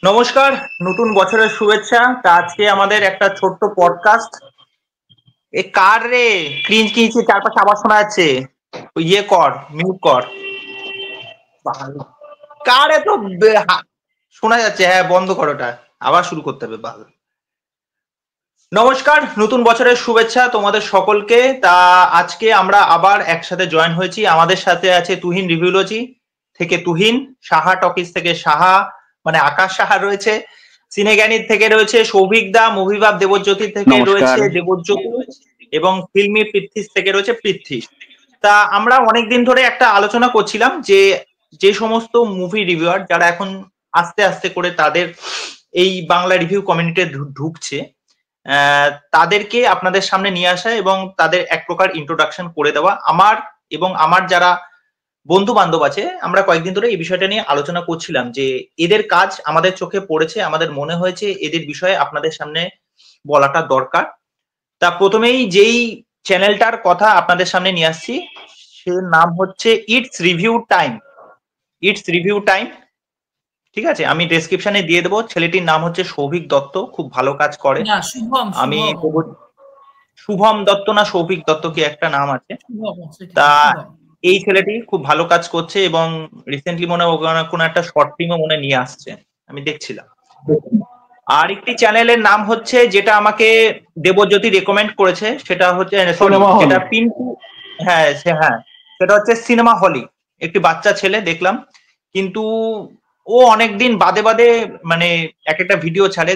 নমস্কার, নতুন বছরের শুভেচ্ছা। তা আজকে আমাদের একটা ছোট্ট পডকাস্ট। এ কার রে ক্রিঞ্জ কিনছে, চারপাশে আবার শোনা যাচ্ছে। ইয়ে কর, মিউট কর। ভালো। কার এত শোনা যাচ্ছে? হ্যাঁ, বন্ধ কর ওটা, আবার শুরু করতে হবে। ভালো। নমস্কার, নতুন বছরের শুভেচ্ছা তোমাদের সকলকে। তা আজকে আমরা আবার একসাথে জয়েন হয়েছি। আমাদের সাথে আছে তুহিন রিভিউলজি থেকে তুহিন, সাহা টকিজ থেকে সাহা মানে আকাশ সাহা রয়েছে, সিনেজ্ঞানীর থেকে রয়েছে সৌভিক দা, মুভিভাব দেবজ্যোতি থেকে রয়েছে দেবজ্যোতি, এবং ফিল্মি পৃথ্বীশ থেকে রয়েছে পৃথ্বী। তা আমরা অনেকদিন ধরে একটা আলোচনা করছিলাম যে যে সমস্ত মুভি রিভিউয়ার যারা এখন আস্তে আস্তে করে তাদের এই বাংলা রিভিউ কমিউনিটিতে ঢুকছে, তাদেরকে আপনাদের সামনে নিয়ে আসা এবং তাদের এক প্রকার ইন্ট্রোডাকশন করে দেওয়া। আমার এবং আমার যারা বন্ধু বান্ধব আছে, আমরা কয়েকদিন ধরে এই বিষয়টা নিয়ে আলোচনা করছিলাম যে এদের কাজ আমাদের চোখে পড়েছে, আমাদের মনে হয়েছে এদের বিষয়ে আপনাদের সামনে বলাটা দরকার। তা প্রথমেই যেই চ্যানেলটার কথা আপনাদের সামনে নিয়ে আসছি, সে নাম হচ্ছে it's review time. It's review time, ঠিক আছে? আমি ডেসক্রিপশনে দিয়ে দেবো। ছেলেটির নাম হচ্ছে সৌভিক দত্ত, খুব ভালো কাজ করে। আমি শুভম দত্ত না সৌভিক দত্ত কি একটা নাম আছে। তা এই ছেলেটি খুব ভালো কাজ করছে এবং রিসেন্টলি মনে হয় কোনো একটা শর্ট ফিল্মও মনে নিয়ে আসছে, আমি দেখছিলাম। আর একটি চ্যানেলের নাম হচ্ছে, যেটা আমাকে দেবজ্যোতি রেকমেন্ড করেছে, সেটা হচ্ছে যেটা পিন্টু, হ্যাঁ হ্যাঁ, সেটা হচ্ছে সিনেমা হলি। একটি বাচ্চা ছেলে দেখলাম, কিন্তু ও অনেকদিন বাদে বাদে মানে এক একটা ভিডিও ছাড়ে।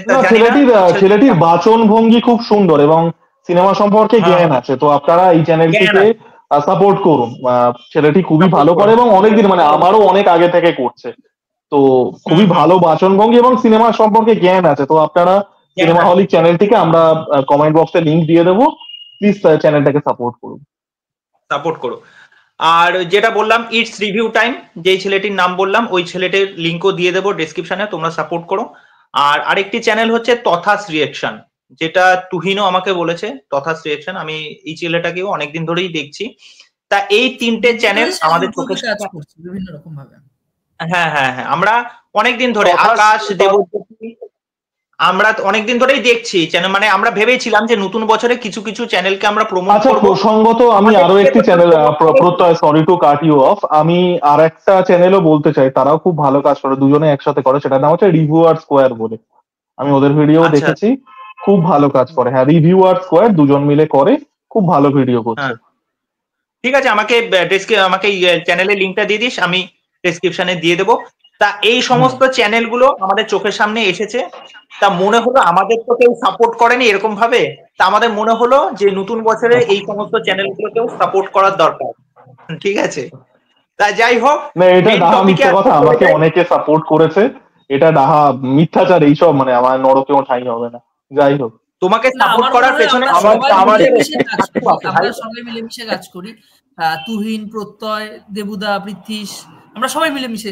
ছেলেটির বাচন ভঙ্গি খুব সুন্দর এবং সিনেমা সম্পর্কে জ্ঞান আছে, তো আপনারা এই চ্যানেলটিকে সাপোর্ট করুন। ছেলেটি খুবই ভালো করে এবং অনেকদিন মানে আমারও অনেক আগে থেকে করছে, তো খুবই ভালো বাচন ভঙ্গি এবং সিনেমা সম্পর্কে জ্ঞান আছে। তো আপনারা সিনেমা হলি চ্যানেলটিকে আমরা কমেন্ট বক্সে লিংক দিয়ে দেবো, প্লিজ চ্যানেলটাকে সাপোর্ট করুন, সাপোর্ট করো। আর যেটা বললাম ইটস রিভিউ টাইম, যেই ছেলেটির নাম বললাম ওই ছেলেটির লিঙ্কও দিয়ে দেবো ডেসক্রিপশনে, তোমরা সাপোর্ট করো। আর আরেকটি চ্যানেল হচ্ছে তথাস রিয়েকশন, যেটা তুহিনও আমাকে বলেছে। তথাস রিয়েকশন, আমি এই ছেলেটাকেও অনেকদিন ধরেই দেখছি। তা এই তিনটে চ্যানেল আমাদের চোখে বিভিন্ন রকম ভাবে। হ্যাঁ হ্যাঁ হ্যাঁ, আমরা অনেকদিন ধরে আকাশ দেবজ্যোতি আমরা অনেকদিন ধরেই দেখছি চ্যানেল। মানে আমরা ভেবেছিলাম যে নতুন বছরে কিছু কিছু চ্যানেলকে আমরা প্রমোট করব। প্রসঙ্গত আমি আরো একটি channel, Pratyay sorry to cut you off, আমি আর একটা চ্যানেলও বলতে চাই, তারাও খুব ভালো কাজ করে, দুজনে একসাথে করে। সেটার নাম হচ্ছে রিভিউয়ার স্কোয়ার বলে, আমি ওদের ভিডিও দেখেছি, খুব ভালো কাজ করে। হ্যাঁ, রিভিউয়ার স্কোয়ার, দুজন মিলে করে, খুব ভালো ভিডিও করছে। ঠিক আছে, আমাকে চ্যানেলের লিংকটা দিয়ে দিস, আমি ডেসক্রিপশনে দিয়ে দেবো। তা এই সমস্ত চ্যানেলগুলো আমাদের চোখের সামনে এসেছে, তা মনে হলো আমাদের তো কেউ সাপোর্ট করেনি এরকম ভাবে, তা আমাদের মনে হলো যে নতুন বছরে এই সমস্ত চ্যানেলগুলোকেও সাপোর্ট করার দরকার। ঠিক আছে, তা যাই হোক, না এটা ডাহা মিথ্যা কথা, আমাকে অনেকে সাপোর্ট করেছে, এটা ডাহা মিথ্যাচার, এইসব মানে আমার নরকেও ঠাঁই হবে না। যাই হোক, তোমাকে সাপোর্ট করার পেছনে আমরা সবাই মিলেমিশে কাজ করি। তুহিন, প্রত্যয়, দেবুদা, পৃথ্বীশ, আমরা সবাই মিলেমিশে,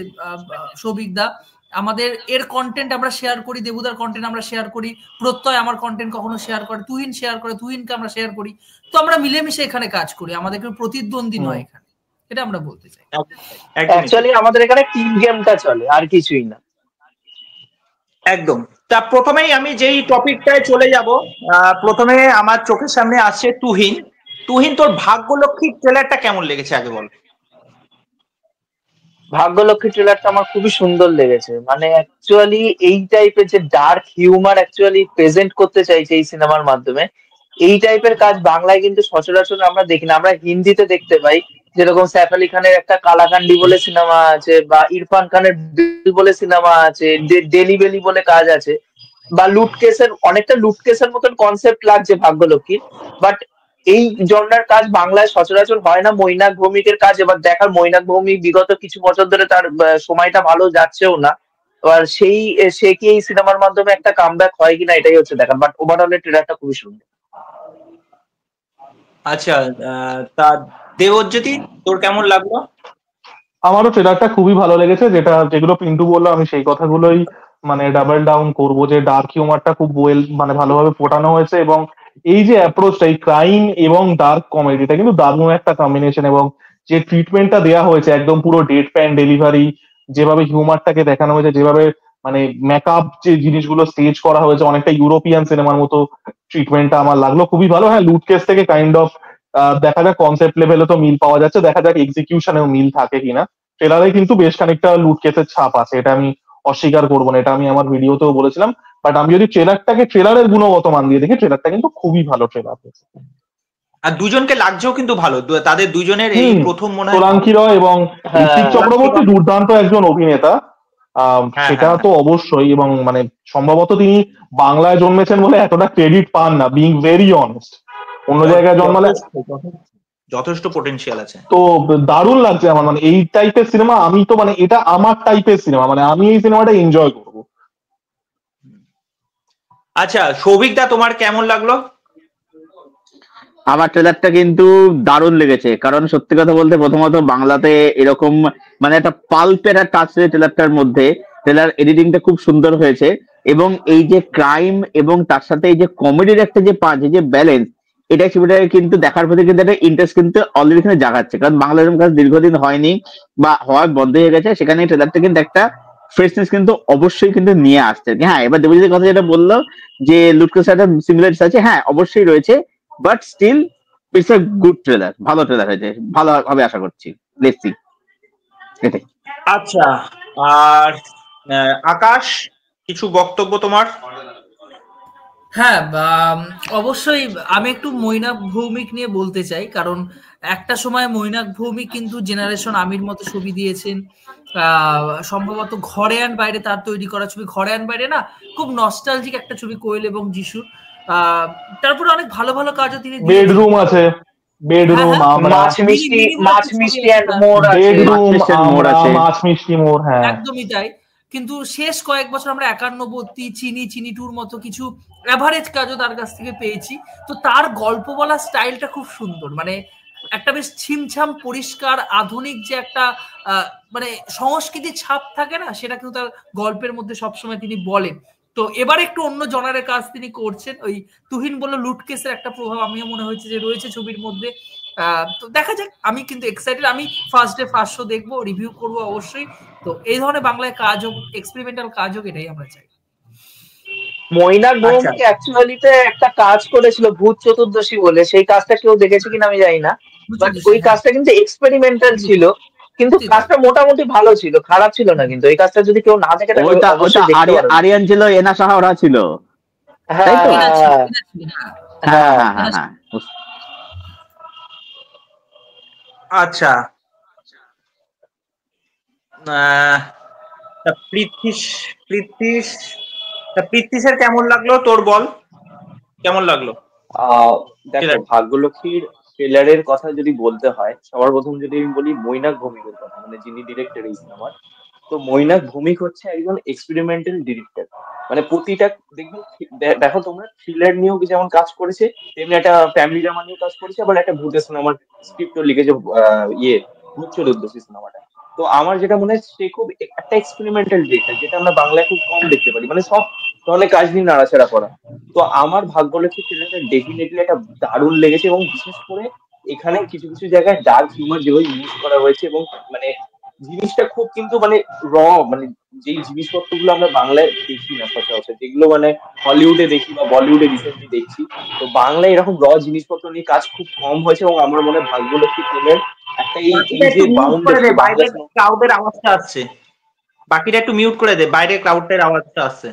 সৌভিক দা, আমাদের এর কন্টেন্ট আমরা শেয়ার করি, দেবুদার কন্টেন্ট আমরা শেয়ার করি, প্রত্যয় আমার কন্টেন্ট কখনো শেয়ার করে, তুহিন শেয়ার করে, তুহিনকে আমরা শেয়ার করি। তো আমরা মিলেমিশে এখানে কাজ করি, আমাদের কেউ প্রতিদ্বন্দ্বী নয় এখানে, এটা আমরা বলতে চাই। অ্যাকচুয়ালি আমাদের এখানে টিম গেমটা চলে, আর কিছুই না। একদম। তা প্রথমেই আমি যেই টপিকটায় চলে যাব, প্রথমে আমার চোখের সামনে আসছে তুহিন। তুহিন, তোর ভাগ্যলক্ষ্মী ট্রেলারটা কেমন লেগেছে আগে বল। ভাগ্যলক্ষ্মী ট্রেলারটা আমার খুবই সুন্দর লেগেছে। মানে অ্যাকচুয়ালি এই টাইপের যে ডার্ক হিউমার অ্যাকচুয়ালি প্রেজেন্ট করতে চাইছে এই সিনেমার মাধ্যমে, এই টাইপের কাজ বাংলায় কিন্তু সচরাচর আমরা দেখি না। আমরা হিন্দিতে দেখতে পাই, যেরকম সাইফ আলী খানের একটা কালাকান্ডি বলে সিনেমা আছে, বা ইরফান খানের দিল বলে সিনেমা আছে, ডেলি বেলি বলে কাজ আছে, বা লুটকেসের অনেকটা লুটকেসের মতন কনসেপ্ট লাগছে ভাগ্যলক্ষ্মীর। বাট এই জনরার কাজ বাংলায় সচরাচর হয় না। মৈনাক ভৌমিকের কাজ এবার দেখার, মৈনাক ভৌমিক বিগত কিছু বছর ধরে তার সময়টা ভালো যাচ্ছেও না। এবার সে কি এই সিনেমার মাধ্যমে একটা কামব্যাক হয় কিনা, এটাই হচ্ছে দেখার। বাট ওভারঅল ট্রেলারটা খুবই সুন্দর। আচ্ছা, তা দেবজ্যোতি, তোর কেমন লাগলো? আমারও ট্রেলারটা খুবই ভালো লেগেছে। যেগুলো পিন্টু বললো আমি সেই কথাগুলোই মানে ডাবল ডাউন করবো, যে ডার্ক হিউমারটা খুব মানে ভালোভাবে ফোটানো হয়েছে, এবং এই যে অ্যাপ্রোচটা, এই ক্রাইম এবং ডার্ক কমেডিটা কিন্তু দারুণ একটা কম্বিনেশন, এবং যে ট্রিটমেন্টটা দেওয়া হয়েছে একদম পুরো ডেড প্যান ডেলিভারি, যেভাবে হিউমারটাকে দেখানো হয়েছে, যেভাবে মানে মেকআপ যে জিনিসগুলো স্টেজ করা হয়েছে অনেকটা ইউরোপিয়ান সিনেমার মতো ট্রিটমেন্টটা আমার লাগলো খুবই ভালো। হ্যাঁ, লুট কেস থেকে কাইন্ড অফ দেখা যাক কনসেপ্ট লেভেলে তো মিল পাওয়া যাচ্ছে, দেখা যাক এক্সিকিউশনেও মিল থাকে কিনা। ট্রেলারে কিন্তু বেশ খানিকটা লুট কেসের ছাপ আছে, এটা আমি অস্বীকার করবো না, এটা আমি আমার ভিডিওতেও বলেছিলাম। বাট আমি যদি ট্রেলারের গুণগত মান দিয়ে দেখি, ট্রেলারটা কিন্তু খুবই ভালো ট্রেলার হয়েছে। আর দুজনকে লাগছেও কিন্তু ভালো, তাদের দুজনের এই প্রথম মনে হয় সোলাঙ্কি রয় এবং ঋত্বিক চক্রবর্তী দুর্দান্ত একজন অভিনেতা, সেটা তো অবশ্যই। এবং মানে সম্ভবত তিনি বাংলায় জন্মেছেন বলে এতটা ক্রেডিট পান না, বিং ভেরি অনেস্ট। অন্য জায়গায় জন্মালে যথেষ্ট পোটেনশিয়াল আছে। তো দারুণ লাগছে আমার, মানে এই টাইপের সিনেমা আমি তো মানে এটা আমার টাইপের সিনেমা, মানে আমি এই সিনেমাটা এনজয় করবো। আচ্ছা সৌভিক দা, তোমার কেমন লাগলো? আমার ট্রেলারটা কিন্তু দারুণ লেগেছে, কারণ সত্যি কথা বলতে প্রথমত বাংলাতে এরকম মানে একটা পাল্পের টাচ রয়েছে ট্রেলারটার মধ্যে। ট্রেলার এডিটিংটা খুব সুন্দর হয়েছে, এবং এই যে ক্রাইম এবং তার সাথে এই যে কমেডির একটা যে পাঁচ যে ব্যালেন্স, এটা ছবিটাকে কিন্তু দেখার প্রতি কিন্তু একটা ইন্টারেস্ট কিন্তু অলরেডি এখানে জাগাচ্ছে। কারণ বাংলা এরকম কাজ দীর্ঘদিন হয়নি বা হওয়ার বন্ধ হয়ে গেছে, সেখানে ট্রেলারটা কিন্তু একটা ফ্রেশনেস কিন্তু অবশ্যই কিন্তু নিয়ে আসছে। হ্যাঁ, এবার দেবজিতের কথা যেটা বললো যে লুটকেসের একটা সিমিলারিটিস আছে, হ্যাঁ অবশ্যই রয়েছে, but still it's a good trailer, ভালো ট্রেলার হয়েছে, ভালো হবে আশা করছি। লেটস সি এটাই। আচ্ছা, আর আকাশ, কিছু বক্তব্য তোমার? হ্যাঁ, অবশ্যই আমি একটু মৈনাক ভৌমিক নিয়ে বলতে চাই, কারণ একটা সময় মৈনাক ভৌমিক কিন্তু জেনারেশন আমির মতো ছবি দিয়েছেন। সম্ভবত ঘরে আন বাইরে তার তৈরি করা ছবি, ঘরে আন বাইরে না, খুব নস্টালজিক একটা ছবি কোয়েল এবং যিশু। তারপরে অনেক ভালো ভালো কাজও তিনি বেডরুম আছে, বেডরুম, মাছ মিষ্টি এন্ড মোর আছে, একদমই তাই। কিন্তু শেষ কয়েক বছর আমরা 91 চিনি টুর মতো কিছু এভারেজ কাজও তার কাছ থেকে পেয়েছি। তো তার গল্প বলার স্টাইলটা খুব সুন্দর, মানে একটা বেশ ছিমছাম পরিষ্কার আধুনিক যে একটা মানে সংস্কৃতির ছাপ থাকে না, সেটা কিন্তু তার গল্পের মধ্যে সবসময় তিনি বলেন। তো এবার একটু অন্য জনারের কাজ তিনি করছেন। ওই তুহিন বললো লুটকেসের একটা প্রভাব আমিও মনে হয়েছে যে রয়েছে ছবির মধ্যে। তো দেখা যাক, আমি কিন্তু এক্সাইটেড। আমি ফার্স্ট ডে ফার্স্ট শো দেখবো, রিভিউ করবো অবশ্যই। তো এই ধরনের বাংলায় কাজ হোক, এক্সপেরিমেন্টাল কাজ হোক, এটাই আমরা চাই। মৈনাক ভৌমিক অ্যাকচুয়ালিতে একটা কাজ করেছিল ভূত চতুর্দশী বলে, সেই কাজটা কেউ দেখেছে কিনা আমি জানি না, বাট ওই কাজটা কিন্তু এক্সপেরিমেন্টাল ছিল, কিন্তু কাজটা মোটামুটি ভালো ছিল, খারাপ ছিল না। কিন্তু এই কাজটা যদি কেউ না দেখে আরিয়ান ছিল, এনা সাহা ওরা ছিল। আচ্ছা, প্রীতিশের কেমন লাগলো? তোর বল, কেমন লাগলো? দেখো, ভাগ্যলক্ষ্মীর ট্রেলারের কথা যদি বলতে হয়, সবার প্রথম যদি আমি বলি মৈনাক ভৌমিকের কথা, মানে যিনি ডিরেক্টর এই সিনেমার, তো মৈনাক ভৌমিক হচ্ছে একজন এক্সপেরিমেন্টাল ডিরেক্টর। মানে প্রতিটা দেখো তোমরা, থ্রিলার নিয়েও যেমন কাজ করেছে, তেমনি একটা ফ্যামিলি ড্রামা নিয়েও কাজ করেছে, আবার একটা ভূতের সিনেমার স্ক্রিপ্টও লিখেছে, ভূত চতুর্দশী সিনেমাটা। তো আমার যেটা মনে হয়, সে খুব একটা এক্সপেরিমেন্টাল ডিরেক্টর, যেটা আমরা বাংলায় খুব কম দেখতে পারি, মানে সব ধরনের কাজ নিয়ে নাড়াচাড়া করা। তো আমার ভাগ্যলক্ষ্মী ট্রেলারটা ডেফিনেটলি একটা দারুণ লেগেছে, এবং বিশেষ করে এখানে কিছু কিছু জায়গায় ডার্ক হিউমার যেভাবে ইউজ করা হয়েছে, এবং মানে জিনিসটা খুব কিন্তু মানে মানে যেই জিনিসপত্রগুলো আমরা বাংলায় দেখি না সচরাচর, যেগুলো মানে হলিউডে দেখি বা বলিউডে রিসেন্টলি দেখছি, তো বাংলায় এরকম জিনিসপত্র নিয়ে কাজ খুব কম হয়েছে। এবং আমার মনে হয় ভাগ্যলক্ষ্মী ট্রেলার একটা এই যে ক্রাউডের আওয়াজটা আসছে, বাকিটা একটু মিউট করে দে, বাইরে ক্রাউডের আওয়াজটা আসছে।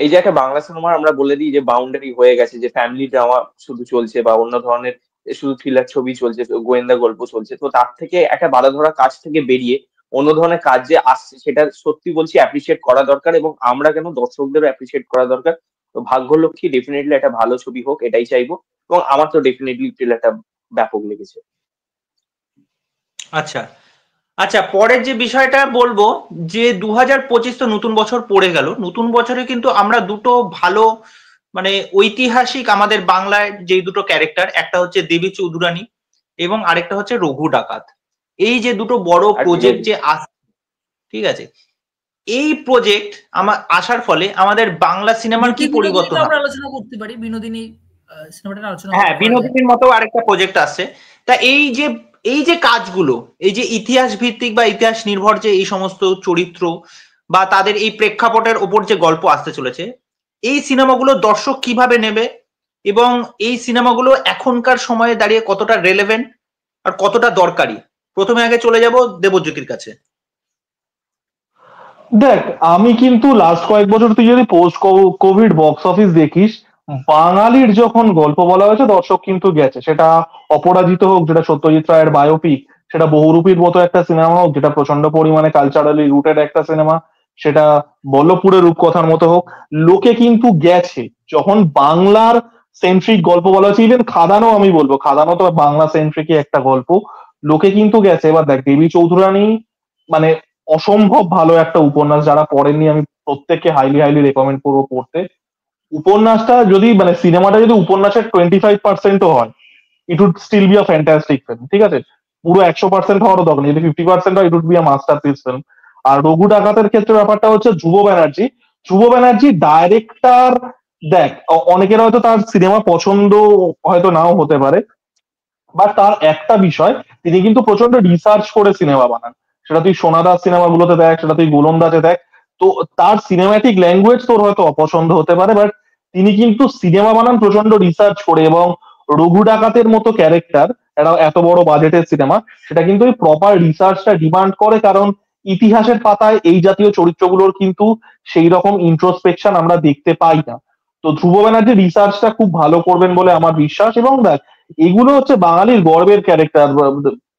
এই যে একটা বাংলা সিনেমার আমরা বলে দিই যে বাউন্ডারি হয়ে গেছে, যে ফ্যামিলি ড্রামা শুধু চলছে বা অন্য ধরনের শুধু থ্রিলার ছবি চলছে, গোয়েন্দা গল্প চলছে, তো তার থেকে একটা বাধা ধরা কাজ থেকে বেরিয়ে অন্য ধরনের কাজ যে আসছে, সেটা সত্যি বলছি অ্যাপ্রিসিয়েট করা দরকার, এবং আমরা কেন দর্শকদেরও অ্যাপ্রিসিয়েট করা দরকার। তো ভাগ্যলক্ষ্মী ডেফিনেটলি একটা ভালো ছবি হোক, এটাই চাইবো, এবং আমার তো ডেফিনেটলি ট্রেলারটা ব্যাপক লেগেছে। আচ্ছা আচ্ছা, পরের যে বিষয়টা বলবো, যে 2025 তো নতুন বছর পড়ে গেল, নতুন বছরে কিন্তু আমরা দুটো ভালো মানে ঐতিহাসিক আমাদের বাংলায় যে দুটো ক্যারেক্টার, একটা হচ্ছে দেবী চৌধুরানী এবং আরেকটা হচ্ছে রঘু ডাকাত, এই যে দুটো বড় প্রজেক্ট যে আসছে, ঠিক আছে, এই প্রজেক্ট আমার আসার ফলে আমাদের বাংলা সিনেমার কি পরিবর্তন হবে? আলোচনা করতে পারি বিনোদিনী সিনেমাটা আলোচনা, হ্যাঁ বিনোদিনীর মতো আরেকটা প্রজেক্ট আসছে। তা এই যে এই যে কাজগুলো, এই যে ইতিহাস ভিত্তিক বা ইতিহাস নির্ভর যে এই সমস্ত চরিত্র বা তাদের এই প্রেক্ষাপটের ওপর যে গল্প আসতে চলেছে, এই সিনেমাগুলো দর্শক কিভাবে নেবে এবং এই সিনেমাগুলো এখনকার সময়ে দাঁড়িয়ে কতটা রেলেভেন্ট আর কতটা দরকারি? প্রথমে আগে চলে যাব দেবজ্যোতির কাছে। দেখ, আমি কিন্তু লাস্ট কয়েক বছর তুই যদি পোস্ট কোভিড বক্স অফিস দেখিস, বাঙালির যখন গল্প বলা হয়েছে দর্শক কিন্তু গেছে। সেটা অপরাজিত হোক, যেটা সত্যজিৎ রায়ের বায়োপিক, সেটা বহুরূপীর মতো একটা সিনেমা হোক, যেটা প্রচন্ড পরিমাণে কালচারালি রুটেড একটা সিনেমা, সেটা বল্লভপুরের রূপকথার মতো হোক, লোকে কিন্তু গেছে। যখন বাংলার সেন্ট্রিক গল্প বলা হচ্ছে, ইভেন খাদানও, আমি বলবো খাদানও তো বাংলা সেন্ট্রিকই একটা গল্প, লোকে কিন্তু গেছে। এবার দেখ, দেবী চৌধুরানী মানে অসম্ভব ভালো একটা উপন্যাস। যারা পড়েননি আমি প্রত্যেককে হাইলি হাইলি রেকমেন্ড করবো পড়তে। উপন্যাসটা যদি মানে সিনেমাটা যদি উপন্যাসের 25%ও হয়, it would still be a fantastic film. ঠিক আছে, পুরো 100% হওয়ারও দরকার নেই, যদি 50% হয় it would be a masterpiece film. আর রঘু ডাকাতের ক্ষেত্রে ব্যাপারটা হচ্ছে ধ্রুব ব্যানার্জি ডাইরেক্টর। দেখ, অনেকের হয়তো তার সিনেমা পছন্দ হয়তো নাও হতে পারে, বাট তার একটা বিষয়, তিনি কিন্তু প্রচন্ড রিসার্চ করে সিনেমা বানান। সেটা তুই সোনাদাস সিনেমাগুলোতে দেখ, সেটা তুই গোলন্দাজে দেখ। তো তার সিনেম্যাটিক ল্যাঙ্গুয়েজ তোর হয়তো অপছন্দ হতে পারে, বাট তিনি কিন্তু সিনেমা বানান প্রচন্ড রিসার্চ করে। এবং রঘু ডাকাতের মতো ক্যারেক্টার, একটা এত বড় বাজেটের সিনেমা, সেটা কিন্তু ওই প্রপার রিসার্চটা ডিমান্ড করে। কারণ ইতিহাসের পাতায় এই জাতীয় চরিত্রগুলোর কিন্তু সেই রকম ইন্ট্রোস্পেকশন আমরা দেখতে পাই না। তো ধ্রুব ব্যানার্জি রিসার্চটা খুব ভালো করবেন বলে আমার বিশ্বাস। এবং দেখ, এগুলো হচ্ছে বাঙালির গর্বের ক্যারেক্টার।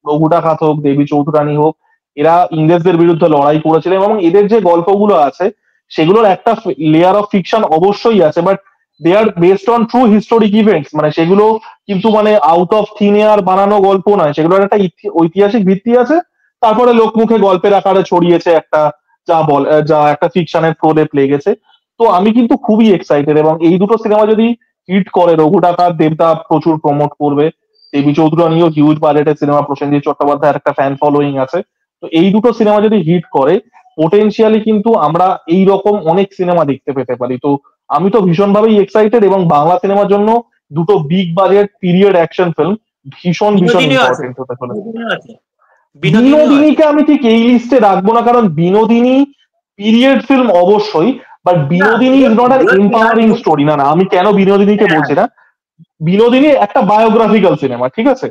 রঘু ডাকাত হোক, দেবী চৌধুরানী হোক, এরা ইংরেজদের বিরুদ্ধে লড়াই করেছিলেন এবং এদের যে গল্পগুলো আছে সেগুলোর একটা লেয়ার অফ ফিকশন অবশ্যই আছে, but they are based on true historic events. মানে সেগুলো কিন্তু মানে আউট অফ থিন এয়ার বানানো গল্প নয়, সেগুলোর একটা ঐতিহাসিক ভিত্তি আছে। তারপরে লোকমুখে গল্পের আকারে ছড়িয়েছে একটা, যা একটা ফিকশনের প্রলেপ লেগেছে। তো আমি কিন্তু খুবই এক্সাইটেড, এবং এই দুটো সিনেমা যদি হিট করে, রঘু ডাকাত দেবদা প্রচুর প্রমোট করবে, দেবী চৌধুরানীও হিউজ বাজেটের সিনেমা, প্রসেনজিৎ চট্টোপাধ্যায়ের একটা ফ্যান ফলোয়িং আছে। তো এই দুটো সিনেমা যদি হিট করে, পোটেনশিয়ালি কিন্তু আমরা এই রকম অনেক সিনেমা দেখতে পেতে পারি। তো আমি তো ভীষণভাবেই এক্সাইটেড, এবং বাংলা সিনেমার জন্য দুটো big budget period action film ভীষণ ভীষণ বিনোদিনীও আছে, ইম্পর্টেন্ট হতে চলেছে। বিনোদিনীও আছে, বিনোদিনীও আছে। বিনোদিনীকে আমি ঠিক এই লিস্টে রাখবো না, কারণ বিনোদিনী পিরিয়ড ফিল্ম অবশ্যই, but Binodini is not an empowering story. না না, আমি কেন বিনোদিনীকে বলছি না, বিনোদিনী একটা বায়োগ্রাফিক্যাল সিনেমা, ঠিক আছে।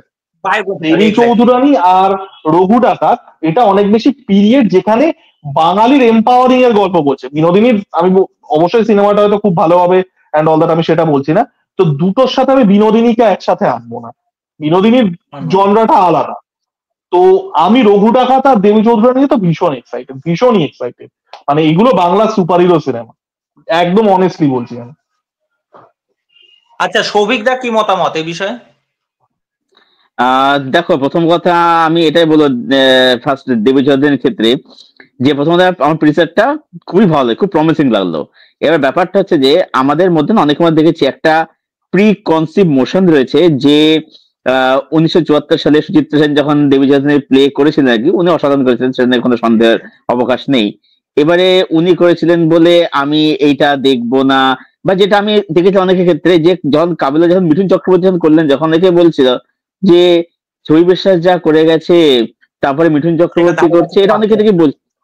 দেবী চৌধুরানী আর রঘু ডাকাত এটা অনেক বেশি পিরিয়ড, যেখানে বাঙালির এম্পাওয়ারিং এর গল্প বলছে। বিনোদিনীর আমি অবশ্যই সিনেমাটা হয়তো খুব ভালো হবে অ্যান্ড অল দ্যাট, আমি সেটা বলছি না। তো দুটোর সাথে আমি বিনোদিনীকে একসাথে আনবো না, বিনোদিনীর জনরাটা আলাদা। তো আমি রঘু ডাকাত আর দেবী চৌধুরানী নিয়ে তো ভীষণ এক্সাইটেড, ভীষণই এক্সাইটেড। মানে এগুলো বাংলা সুপার হিরো সিনেমা, একদম অনেস্টলি বলছি আমি। আচ্ছা, সৌভিক দা কি মতামত এই বিষয়ে? দেখো, প্রথম কথা আমি এটাই বলবো, ফার্স্ট দেবী চৌধুরীর ক্ষেত্রে যে প্রথমত আমার প্রিসেটটা খুবই ভালো, খুব প্রমিসিং লাগলো। এবার ব্যাপারটা হচ্ছে যে আমাদের মধ্যে না অনেক সময় দেখেছি একটা প্রি কনসিভ মোশন রয়েছে যে 1974 সালে সুচিত্রা সেন যখন দেবী চৌধুরী প্লে করেছিলেন আর কি, উনি অসাধারণ করেছিলেন, সেখানে কোনো সন্দেহের অবকাশ নেই। এবারে উনি করেছিলেন বলে আমি এইটা দেখবো না, বা যেটা আমি দেখেছি অনেকের ক্ষেত্রে যে যখন কাবিলা, যখন মিঠুন চক্রবর্তী যখন করলেন, যখন অনেকে বলছিল যে ছবি বিশ্বাস যা করে গেছে তারপরে মিঠুন চক্রবর্তী করছে, এটা অনেকে থেকে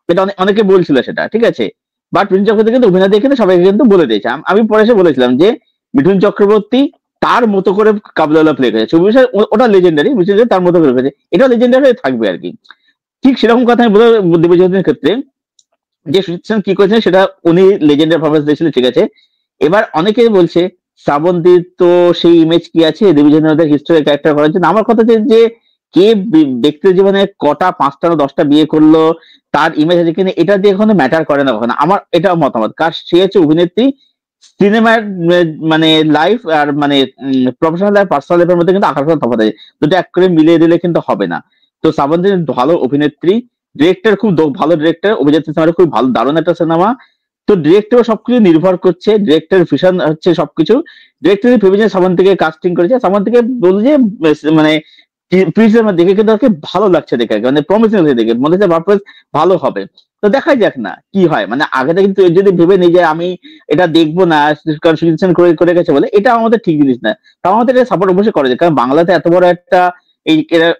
এটা অনেকে বলছিল সেটা, ঠিক আছে। বাট মিঠুন চক্রবর্তী কিন্তু অভিনয় দেখে সবাইকে কিন্তু বলে দিয়েছে। আমি পরে এসে বলেছিলাম যে মিঠুন চক্রবর্তী তার মতো করে কাবুলিওয়ালা প্লে করেছে, ছবি বিশ্বাস ওটা লেজেন্ডারি, মিঠুন তার মতো করে করেছে, এটা লেজেন্ডারি থাকবে আর কি। ঠিক সেরকম কথা আমি বলবো দেবী চৌধুরীর ক্ষেত্রে, যে সুচিত্রা সেন কি করেছেন সেটা উনি লেজেন্ডারি পারফরমেন্স দিয়েছিলেন, ঠিক আছে। এবার অনেকে বলছে শ্রাবন্তীর তো সেই ইমেজ কি আছে দেবী চৌধুরীর হিস্টোরিক ক্যারেক্টার করার জন্য। আমার কথা হচ্ছে যে কে ব্যক্তি জীবনে কটা 5টা না 10টা বিয়ে করলো, তার ইমেজ আছে কিনা, এটা দিয়ে কোনো ম্যাটার করে না কখনো। আমার এটা মতামত, কার সে হচ্ছে অভিনেত্রী। সিনেমার মানে লাইফ আর মানে প্রফেশনাল লাইফ, পার্সোনাল লাইফের মধ্যে কিন্তু আকাশ তফাৎ আছে, দুটো এক করে মিলিয়ে দিলে কিন্তু হবে না। তো শ্রাবন্তী ভালো অভিনেত্রী, ডিরেক্টর খুব ভালো ডিরেক্টর, অভিনেত্রী সিনেমাটা খুব ভালো, দারুণ একটা সিনেমা। তো ডিরেক্টর সবকিছু নির্ভর করছে, ডিরেক্টর ভিশন হচ্ছে সবকিছু। ডিরেক্টর ভেবে যে শ্রাবন্তীকে কাস্টিং করেছে, শ্রাবন্তীকে বলছে যে মানে দেখে কিন্তু ভালো লাগছে দেখে, মানে প্রমিসিং দেখে মনে হচ্ছে ভালো হবে। তো দেখাই যাক না কি হয়। মানে আগে থেকে কিন্তু যদি ভেবে নিই যে আমি এটা দেখবো না কারণ সুচিত্রা সেন করে গেছে বলে, এটা আমাদের ঠিক জিনিস না। তাও আমাদের এটা সাপোর্ট অবশ্যই করা যায়, কারণ বাংলাতে এত বড় একটা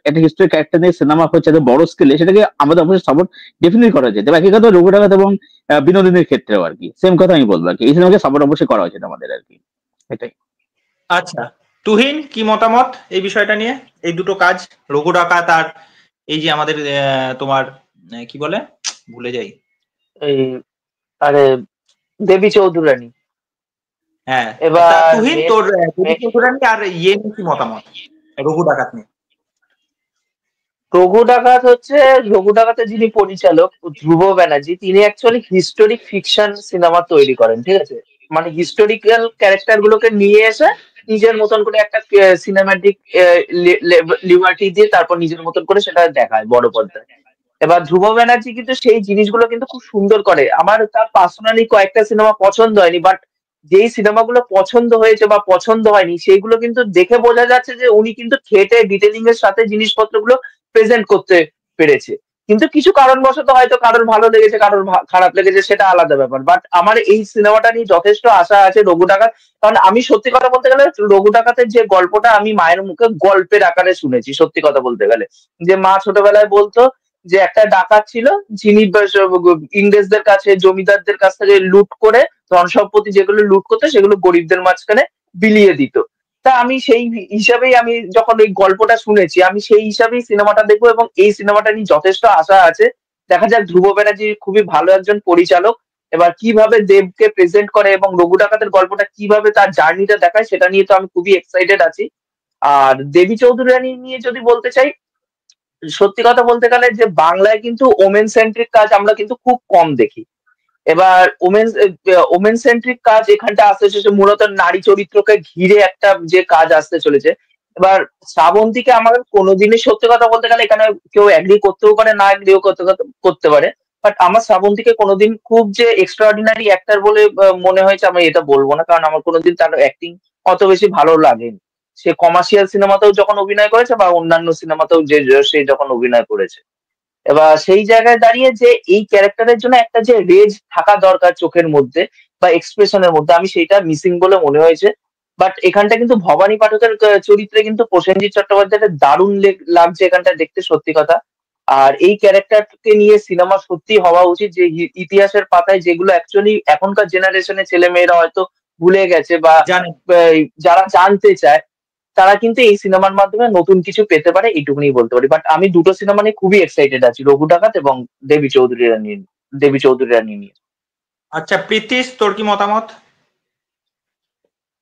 একটা হিস্টোরিক ক্যারেক্টার নিয়ে সিনেমা হচ্ছে এত বড় স্কেলে, সেটাকে আমাদের অবশ্যই সাপোর্ট ডেফিনেটলি করা যেতে পারে। একই কথা রঘু ডাকাত এবং বিনোদিনীর ক্ষেত্রেও আর কি সেম কথা আমি বলবো আর কি, এই সিনেমাকে সাপোর্ট অবশ্যই করা উচিত আমাদের আর কি, এটাই। আচ্ছা, তুহিন কি মতামত এই বিষয়টা নিয়ে? এই দুটো কাজ, রঘু ডাকাত আর এই যে আমাদের তোমার কি বলে, ভুলে যাই, এই আরে দেবী চৌধুরানী। হ্যাঁ এবার তুহিন তোর দেবী চৌধুরানী আর ইয়ে নিয়ে কি মতামত রঘু ডাকাত নিয়ে? রঘু ডাকাত হচ্ছে, রঘু ডাকাতের যিনি পরিচালক ধ্রুব ব্যানার্জি, তিনি অ্যাকচুয়ালি হিস্টোরিক ফিকশন সিনেমা তৈরি করেন, ঠিক আছে? মানে হিস্টোরিক্যাল ক্যারেক্টার গুলোকে নিয়ে এসে নিজের মতন করে একটা সিনেমাটিক লিবার্টি দিয়ে তারপর নিজের মতন করে সেটা দেখায় বড় পর্দায়। এবার ধ্রুব ব্যানার্জি কিন্তু সেই জিনিসগুলো কিন্তু খুব সুন্দর করে। আমার তার পার্সোনালি কয়েকটা সিনেমা পছন্দ হয়নি, বাট যেই সিনেমাগুলো পছন্দ হয়েছে বা পছন্দ হয়নি সেইগুলো কিন্তু দেখে বোঝা যাচ্ছে যে উনি কিন্তু খেটে ডিটেলিং এর সাথে জিনিসপত্রগুলো প্রেজেন্ট করতে পেরেছে। কিন্তু কিছু কারণবশত হয়তো কারোর ভালো লেগেছে, কারোর খারাপ লেগেছে, সেটা আলাদা ব্যাপার। বাট আমার এই সিনেমাটা নিয়ে যথেষ্ট আশা আছে রঘু ডাকাত, কারণ আমি সত্যি কথা বলতে গেলে রঘু ডাকাতের যে গল্পটা আমি মায়ের মুখে গল্পের আকারে শুনেছি, সত্যি কথা বলতে গেলে, যে মা ছোটবেলায় বলতো যে একটা ডাকাত ছিল যিনি ইংরেজদের কাছে, জমিদারদের কাছ থেকে লুট করে ধন সম্পত্তি যেগুলো লুট করতো সেগুলো গরিবদের মাঝখানে বিলিয়ে দিত। তা আমি সেই হিসাবেই, আমি যখন এই গল্পটা শুনেছি আমি সেই হিসাবেই সিনেমাটা দেখবো, এবং এই সিনেমাটা নিয়ে যথেষ্ট আশা আছে। দেখা যাক, ধ্রুব ব্যানার্জি খুবই ভালো একজন পরিচালক, এবার কিভাবে দেবকে প্রেজেন্ট করে এবং রঘু ডাকাতের গল্পটা কিভাবে তার জার্নিটা দেখায় সেটা নিয়ে তো আমি খুবই এক্সাইটেড আছি। আর দেবী চৌধুরানী নিয়ে যদি বলতে চাই, সত্যি কথা বলতে গেলে যে বাংলায় কিন্তু ওমেন সেন্ট্রিক কাজ আমরা কিন্তু খুব কম দেখি। এবার ওমেন সেন্ট্রিক কাজ এখানটা আসতে চলেছে মূলত নারী চরিত্রকে ঘিরে একটা যে কাজ আসতে চলেছে। এবার শ্রাবন্তীকে আমার কোনোদিনই, সত্যি কথা বলতে গেলে এখানে কেউ অ্যাগ্রি করতেও পারে, না অ্যাগ্রিও করতে পারে, বাট আমার শ্রাবন্তীকে কোনোদিন খুব যে এক্সট্রাঅর্ডিনারি অ্যাক্টর বলে মনে হয়েছে আমি এটা বলবো না, কারণ আমার কোনোদিন তার অ্যাক্টিং অত বেশি ভালো লাগেনি। সে কমার্শিয়াল সিনেমাতেও যখন অভিনয় করেছে বা অন্যান্য সিনেমাতেও যে সে যখন অভিনয় করেছে, এবার সেই জায়গায় দাঁড়িয়ে যে এই ক্যারেক্টারের জন্য একটা যে রেজ থাকা দরকার চোখের মধ্যে বা এক্সপ্রেশনের মধ্যে, আমি সেইটা মিসিং বলে মনে হয়েছে। বাট এখানটা কিন্তু ভবানী পাঠকের চরিত্রে কিন্তু প্রসেনজিৎ চট্টোপাধ্যায়ের দারুণ লাগছে এখানটা দেখতে, সত্যি কথা। আর এই ক্যারেক্টারকে নিয়ে সিনেমা সত্যি হওয়া উচিত, যে ইতিহাসের পাতায় যেগুলো অ্যাকচুয়ালি এখনকার জেনারেশনের ছেলে মেয়েরা হয়তো ভুলে গেছে বা জানেন, যারা জানতে চায় তারা কিন্তু এই সিনেমার মাধ্যমে নতুন কিছু পেতে পারে, এইটুকুনি বলতে পারি। বাট আমি দুটো সিনেমা নিয়ে খুবই এক্সাইটেড আছি, রঘু ডাকাত এবং দেবী চৌধুরী রানী নিয়ে। আচ্ছা প্রীতিশ, তোর কি মতামত?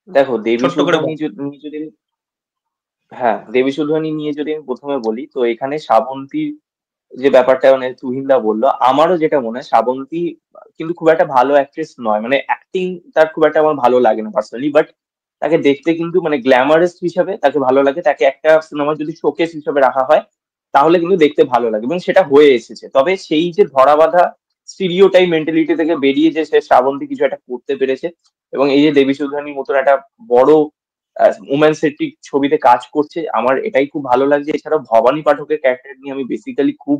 দেখো, দেবী ছোট্ট করে চৌধুরানী যদি, হ্যাঁ, দেবী চৌধুরানী নিয়ে যদি আমি প্রথমে বলি, তো এখানে শ্রাবন্তীর যে ব্যাপারটা মানে তুহিনদা বললো, আমারও যেটা মনে হয় শ্রাবন্তী কিন্তু খুব একটা ভালো অ্যাক্ট্রেস নয়, মানে অ্যাক্টিং তার খুব একটা আমার ভালো লাগে না পার্সোনালি, বাট তাকে দেখতে কিন্তু মানে গ্ল্যামারাস হিসাবে তাকে ভালো লাগে। তাকে একটা সিনেমা যদি শোকেস হিসাবে রাখা হয় তাহলে কিন্তু দেখতে ভালো লাগে, এবং সেটা হয়ে এসেছে। তবে সেই যে ধরা বাঁধা স্টিরিওটাইপ মেন্টালিটি থেকে বেরিয়ে যে সে শ্রাবন্তী কিছু একটা করতে পেরেছে, এবং এই যে দেবী চৌধুরানীর মতন একটা বড় উমেন সেন্ট্রিক ছবিতে কাজ করছে, আমার এটাই খুব ভালো লাগছে। এছাড়াও ভবানী পাঠকের ক্যারেক্টার নিয়ে আমি বেসিক্যালি খুব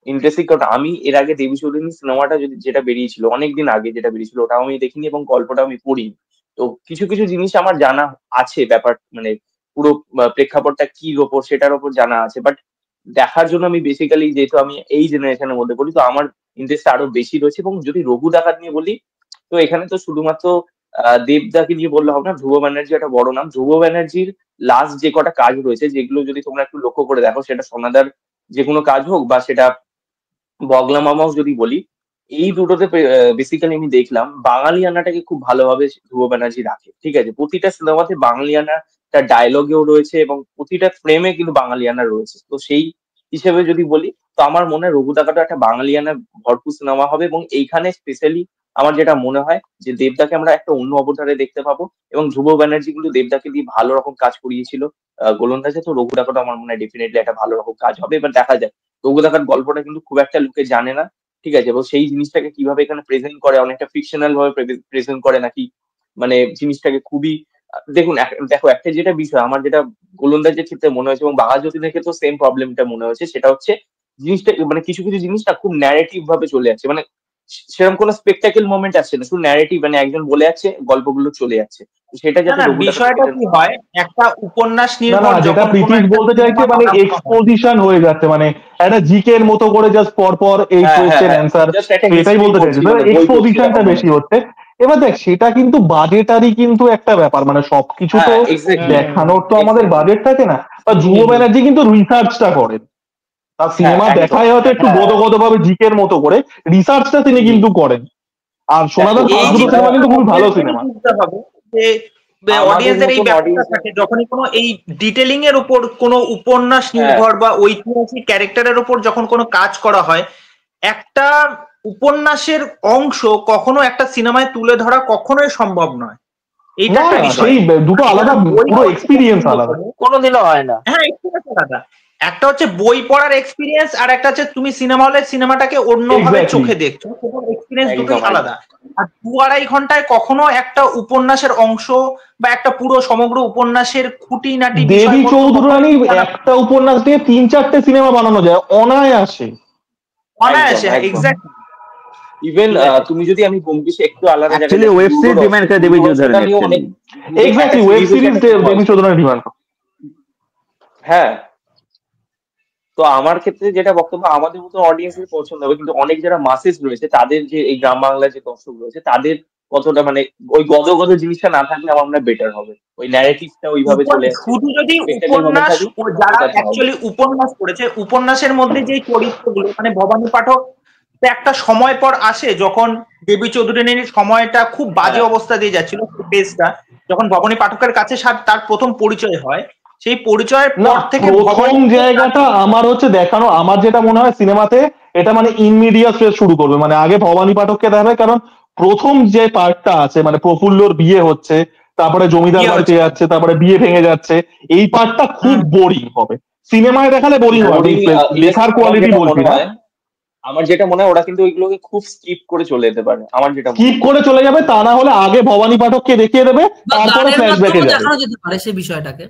ইন্টারেস্টিং, কারণ আমি এর আগে দেবী চৌধুরী সিনেমাটা যেটা বেরিয়েছিল অনেকদিন আগে, যেটা বেরিয়েছিল ওটাও আমি দেখিনি এবং গল্পটা আমি পড়িনি। তো কিছু কিছু জিনিস আমার জানা আছে, ব্যাপার মানে পুরো প্রেক্ষাপটটা কির ওপর সেটার ওপর জানা আছে, বাট দেখার জন্য আমি বেসিক্যালি, যেহেতু আমি এই জেনারেশনের মধ্যে পড়ি, তো আমার ইন্টারেস্ট আরো বেশি রয়েছে। এবং যদি রঘু ডাকাত নিয়ে বলি, তো এখানে তো শুধুমাত্র দেবদাকে নিয়ে বললে হবে না, ধ্রুব ব্যানার্জি একটা বড় নাম। ধ্রুব ব্যানার্জির লাস্ট যে কটা কাজ রয়েছে যেগুলো যদি তোমরা একটু লক্ষ্য করে দেখো, সেটা সোনাদার যে কোনো কাজ হোক বা সেটা বগলা মামাও যদি বলি, এই দুটোতে বেসিক্যালি আমি দেখলাম বাঙালিয়ানাটাকে খুব ভালোভাবে ধ্রুব ব্যানার্জি রাখে। ঠিক আছে, প্রতিটা সিনেমাতে বাঙালিয়ানা তার ডায়লগেও রয়েছে এবং প্রতিটা ফ্রেমে কিন্তু বাঙালিয়ানা রয়েছে। তো সেই হিসেবে যদি বলি, তো আমার মনে হয় রঘু ডাকাতও একটা বাঙালিয়ানা ভরপুর সিনেমা হবে। এবং এইখানে স্পেশালি আমার যেটা মনে হয় যে দেবদাকে আমরা একটা অন্য অবতারে দেখতে পাবো, এবং ধ্রুব ব্যানার্জি কিন্তু দেবদাকে দিয়ে ভালো রকম কাজ করিয়েছিল গোলন্দাজে। তো রঘু ডাকাতও আমার মনে হয় ডেফিনেটলি একটা ভালো রকম কাজ হবে। এবার দেখা যায়, রঘু ডাকাত গল্পটা কিন্তু খুব একটা লোকে জানে না, ঠিক আছে, এবং সেই জিনিসটাকে কিভাবে এখানে প্রেজেন্ট করে, অনেকটা ফিকশনাল ভাবে প্রেজেন্ট করে নাকি, মানে জিনিসটাকে খুবই দেখুন দেখো, একটা যেটা বিষয় আমার যেটা গোলন্দাজের ক্ষেত্রে মনে হয়েছে এবং বাঘাযতীনের ক্ষেত্রেও সেম প্রবলেমটা মনে হয়েছে, সেটা হচ্ছে জিনিসটা মানে কিছু কিছু জিনিসটা খুব ন্যারেটিভ ভাবে চলে যাচ্ছে। মানে সেরকম কোনো স্পেকটাকেল মোমেন্ট আসছে না, শুধু ন্যারেটিভ, মানে একজন বলে যাচ্ছে, গল্পগুলো চলে যাচ্ছে। সেটা যাতে বিষয়টা কি হয়, একটা উপন্যাস না নির্ভর যেটা যখন প্রীতিশ বলতে চাইছে মানে এক্সপোজিশন হয়ে যাচ্ছে, মানে একটা জিকে এর মতো করে জাস্ট পর পর এই কোশ্চেন অ্যান্সার, এটাই বলতে চাইছে, এক্সপোজিশনটা বেশি হচ্ছে। এবার দেখ সেটা কিন্তু বাজেটারি কিন্তু একটা ব্যাপার, মানে সবকিছু তো দেখানোর তো আমাদের বাজেট থাকে না। বা ধ্রুব ব্যানার্জি কিন্তু রিসার্চটা করেন, তার সিনেমা দেখায় হয়তো একটু গদগদ ভাবে জিকের মতো করে, রিসার্চটা তিনি কিন্তু করেন। আর সোনাদার ফার্স্ট দুটো সিনেমা কিন্তু খুব ভালো সিনেমা। অডিয়েন্সের এই ব্যাপারটা থাকে যখনই কোনো এই ডিটেলিং এর উপর কোনো উপন্যাস নির্ভর বা ঐতিহাসিক ক্যারেক্টারের উপর যখন কোনো কাজ করা হয়, একটা উপন্যাসের অংশ কখনো একটা সিনেমায় তুলে ধরা কখনোই সম্ভব নয়। এইটা একটা বিষয়, দুটো আলাদা, পুরো এক্সপেরিয়েন্স আলাদা, কোনোদিনও হয় না। হ্যাঁ এক্সপেরিয়েন্স আলাদা। একটা হচ্ছে বই পড়ার এক্সপিরিয়েন্স, আর একটা হচ্ছে তুমি সিনেমা হলে সিনেমাটাকে অন্যভাবে চোখে দেখছো, এক্সপিরিয়েন্স দুটোই আলাদা। আর 2-2.5 ঘন্টায় কখনো একটা উপন্যাসের অংশ বা একটা পুরো সমগ্র উপন্যাসের খুঁটিনাটি দেবী চৌধুরানী একটা উপন্যাস দিয়ে 3-4টে সিনেমা বানানো যায় অনায়াসে। এক্স্যাক্টলি। ইভেন তুমি যদি আমি ব্যোমকেশে একটু আলাদা অ্যাকচুয়ালি ওয়েব সিরিজ ডিমান্ড করে দেবী চৌধুরানী, এক্স্যাক্টলি ওয়েব সিরিজ দেবী চৌধুরানী ডিমান্ড। হ্যাঁ, তো আমার ক্ষেত্রে যেটা বক্তব্য, আমাদের মতো অডিয়েন্সের পছন্দ হবে, কিন্তু অনেক যারা মাসেস রয়েছে তাদের, যে এই গ্রাম বাংলার যে দর্শক রয়েছে তাদের কতটা, মানে ওই গদগদ জিনিসটা না থাকলে আমার মনে হয় বেটার হবে, ওই ন্যারেটিভটা ওইভাবে চলে আসছে। শুধু যদি উপন্যাস, যারা অ্যাকচুয়ালি উপন্যাস পড়েছে, উপন্যাসের মধ্যে যে চরিত্রগুলো, মানে ভবানী পাঠক একটা সময় পর আসে যখন দেবী চৌধুরানীর সময়টা খুব বাজে অবস্থা দিয়ে যাচ্ছিল, পেজটা যখন ভবানী পাঠকের কাছে তার প্রথম পরিচয় হয়, সেই পরিচয়ের পর থেকে প্রথম জায়গাটা আমার হচ্ছে দেখানো, আমার যেটা মনে হয় সিনেমাতে এটা মানে ইনমিডিয়া স্টেজ শুরু করবে, মানে আগে ভবানী পাঠককে দেখাবে, কারণ প্রথম যে পার্টটা আছে মানে প্রফুল্লর বিয়ে হচ্ছে, তারপরে জমিদার বাড়িতে যাচ্ছে, তারপরে বিয়ে ভেঙে যাচ্ছে, এই পার্টটা খুব বোরিং হবে, সিনেমায় দেখালে বোরিং হবে, লেখার কোয়ালিটি বলবি না। আমার যেটা মনে হয় ওরা কিন্তু ওইগুলোকে খুব স্কিপ করে চলে যেতে পারে, আমার যেটা স্কিপ করে চলে যাবে, তা না হলে আগে ভবানী পাঠককে দেখিয়ে দেবে, তারপরে ফ্ল্যাশব্যাকে যাবে, দেখানো যেতে পারে সেই বিষয়টাকে।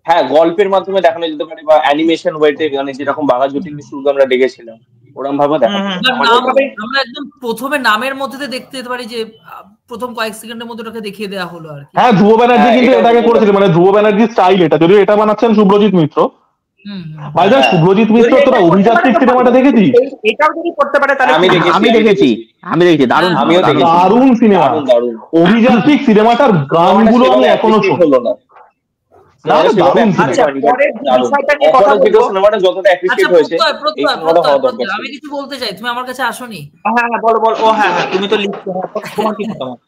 হ্যাঁ, গল্পের মাধ্যমে দেখানো যেতে পারে, বা অ্যানিমেশন ওয়েতে, মানে যেরকম বাঘা যতীনের শুরু আমরা দেখেছিলাম ওরকম ভাবে দেখানো। আমরা একদম প্রথমে নামের মধ্যে দেখতে যেতে পারি যে প্রথম কয়েক সেকেন্ডের মধ্যে ওটাকে দেখিয়ে দেওয়া হলো আর কি। হ্যাঁ, ধ্রুব ব্যানার্জি কিন্তু এটাকে করেছিল, মানে ধ্রুব ব্যানার্জি স্টাইল এটা, যদিও এটা বানাচ্ছেন শুভ্রজিৎ মিত্র। ভাই যা শুভ্রজিৎ মিত্র, তোরা অভিযাত্রী সিনেমাটা দেখেছিস? এটাও যদি করতে পারে তাহলে আমি দেখেছি দারুণ সিনেমা, অভিযাত্রী সিনেমাটার গানগুলো আমি এখনো শুনি। আমি কিছু বলতে চাই, তুমি আমার কাছে আসোনি। তুমি তো লিখছো, তোমার কি মতামত?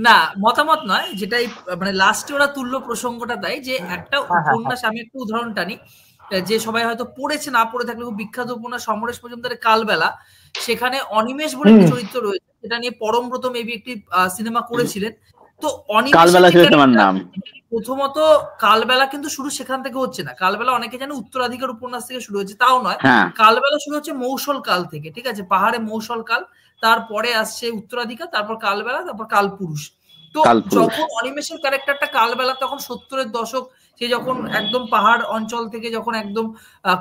না মতামত নয়, যেটাই মানে লাস্টে ওরা তুল্য প্রসঙ্গটা দেয় যে একটা উপন্যাস, আমি একটা উদাহরণ টানি, যে সবাই হয়তো পড়েছে, না পড়ে থাকলে খুব বিখ্যাত উপন্যাস সমরেশ মজুমদারের কালবেলা, সেখানে অনিমেষ বলে একটি চরিত্র রয়েছে, যেটা নিয়ে পরমব্রত মেবি একটি সিনেমা করেছিলেন। তো প্রথমত কালবেলা কিন্তু শুরু সেখান থেকে হচ্ছে না, কালবেলা অনেকে জানে উত্তরাধিকার উপন্যাস থেকে শুরু হচ্ছে, তাও নয়, কালবেলা শুরু হচ্ছে মৌসল কাল থেকে, ঠিক আছে, পাহাড়ে মৌসল কাল, তারপরে আসছে উত্তরাধিকার, তারপর কালবেলা, তারপর কালপুরুষ। তো যখন অনিমেষের ক্যারেক্টারটা কালবেলা, তখন 70-এর দশক, সে যখন একদম পাহাড় অঞ্চল থেকে যখন একদম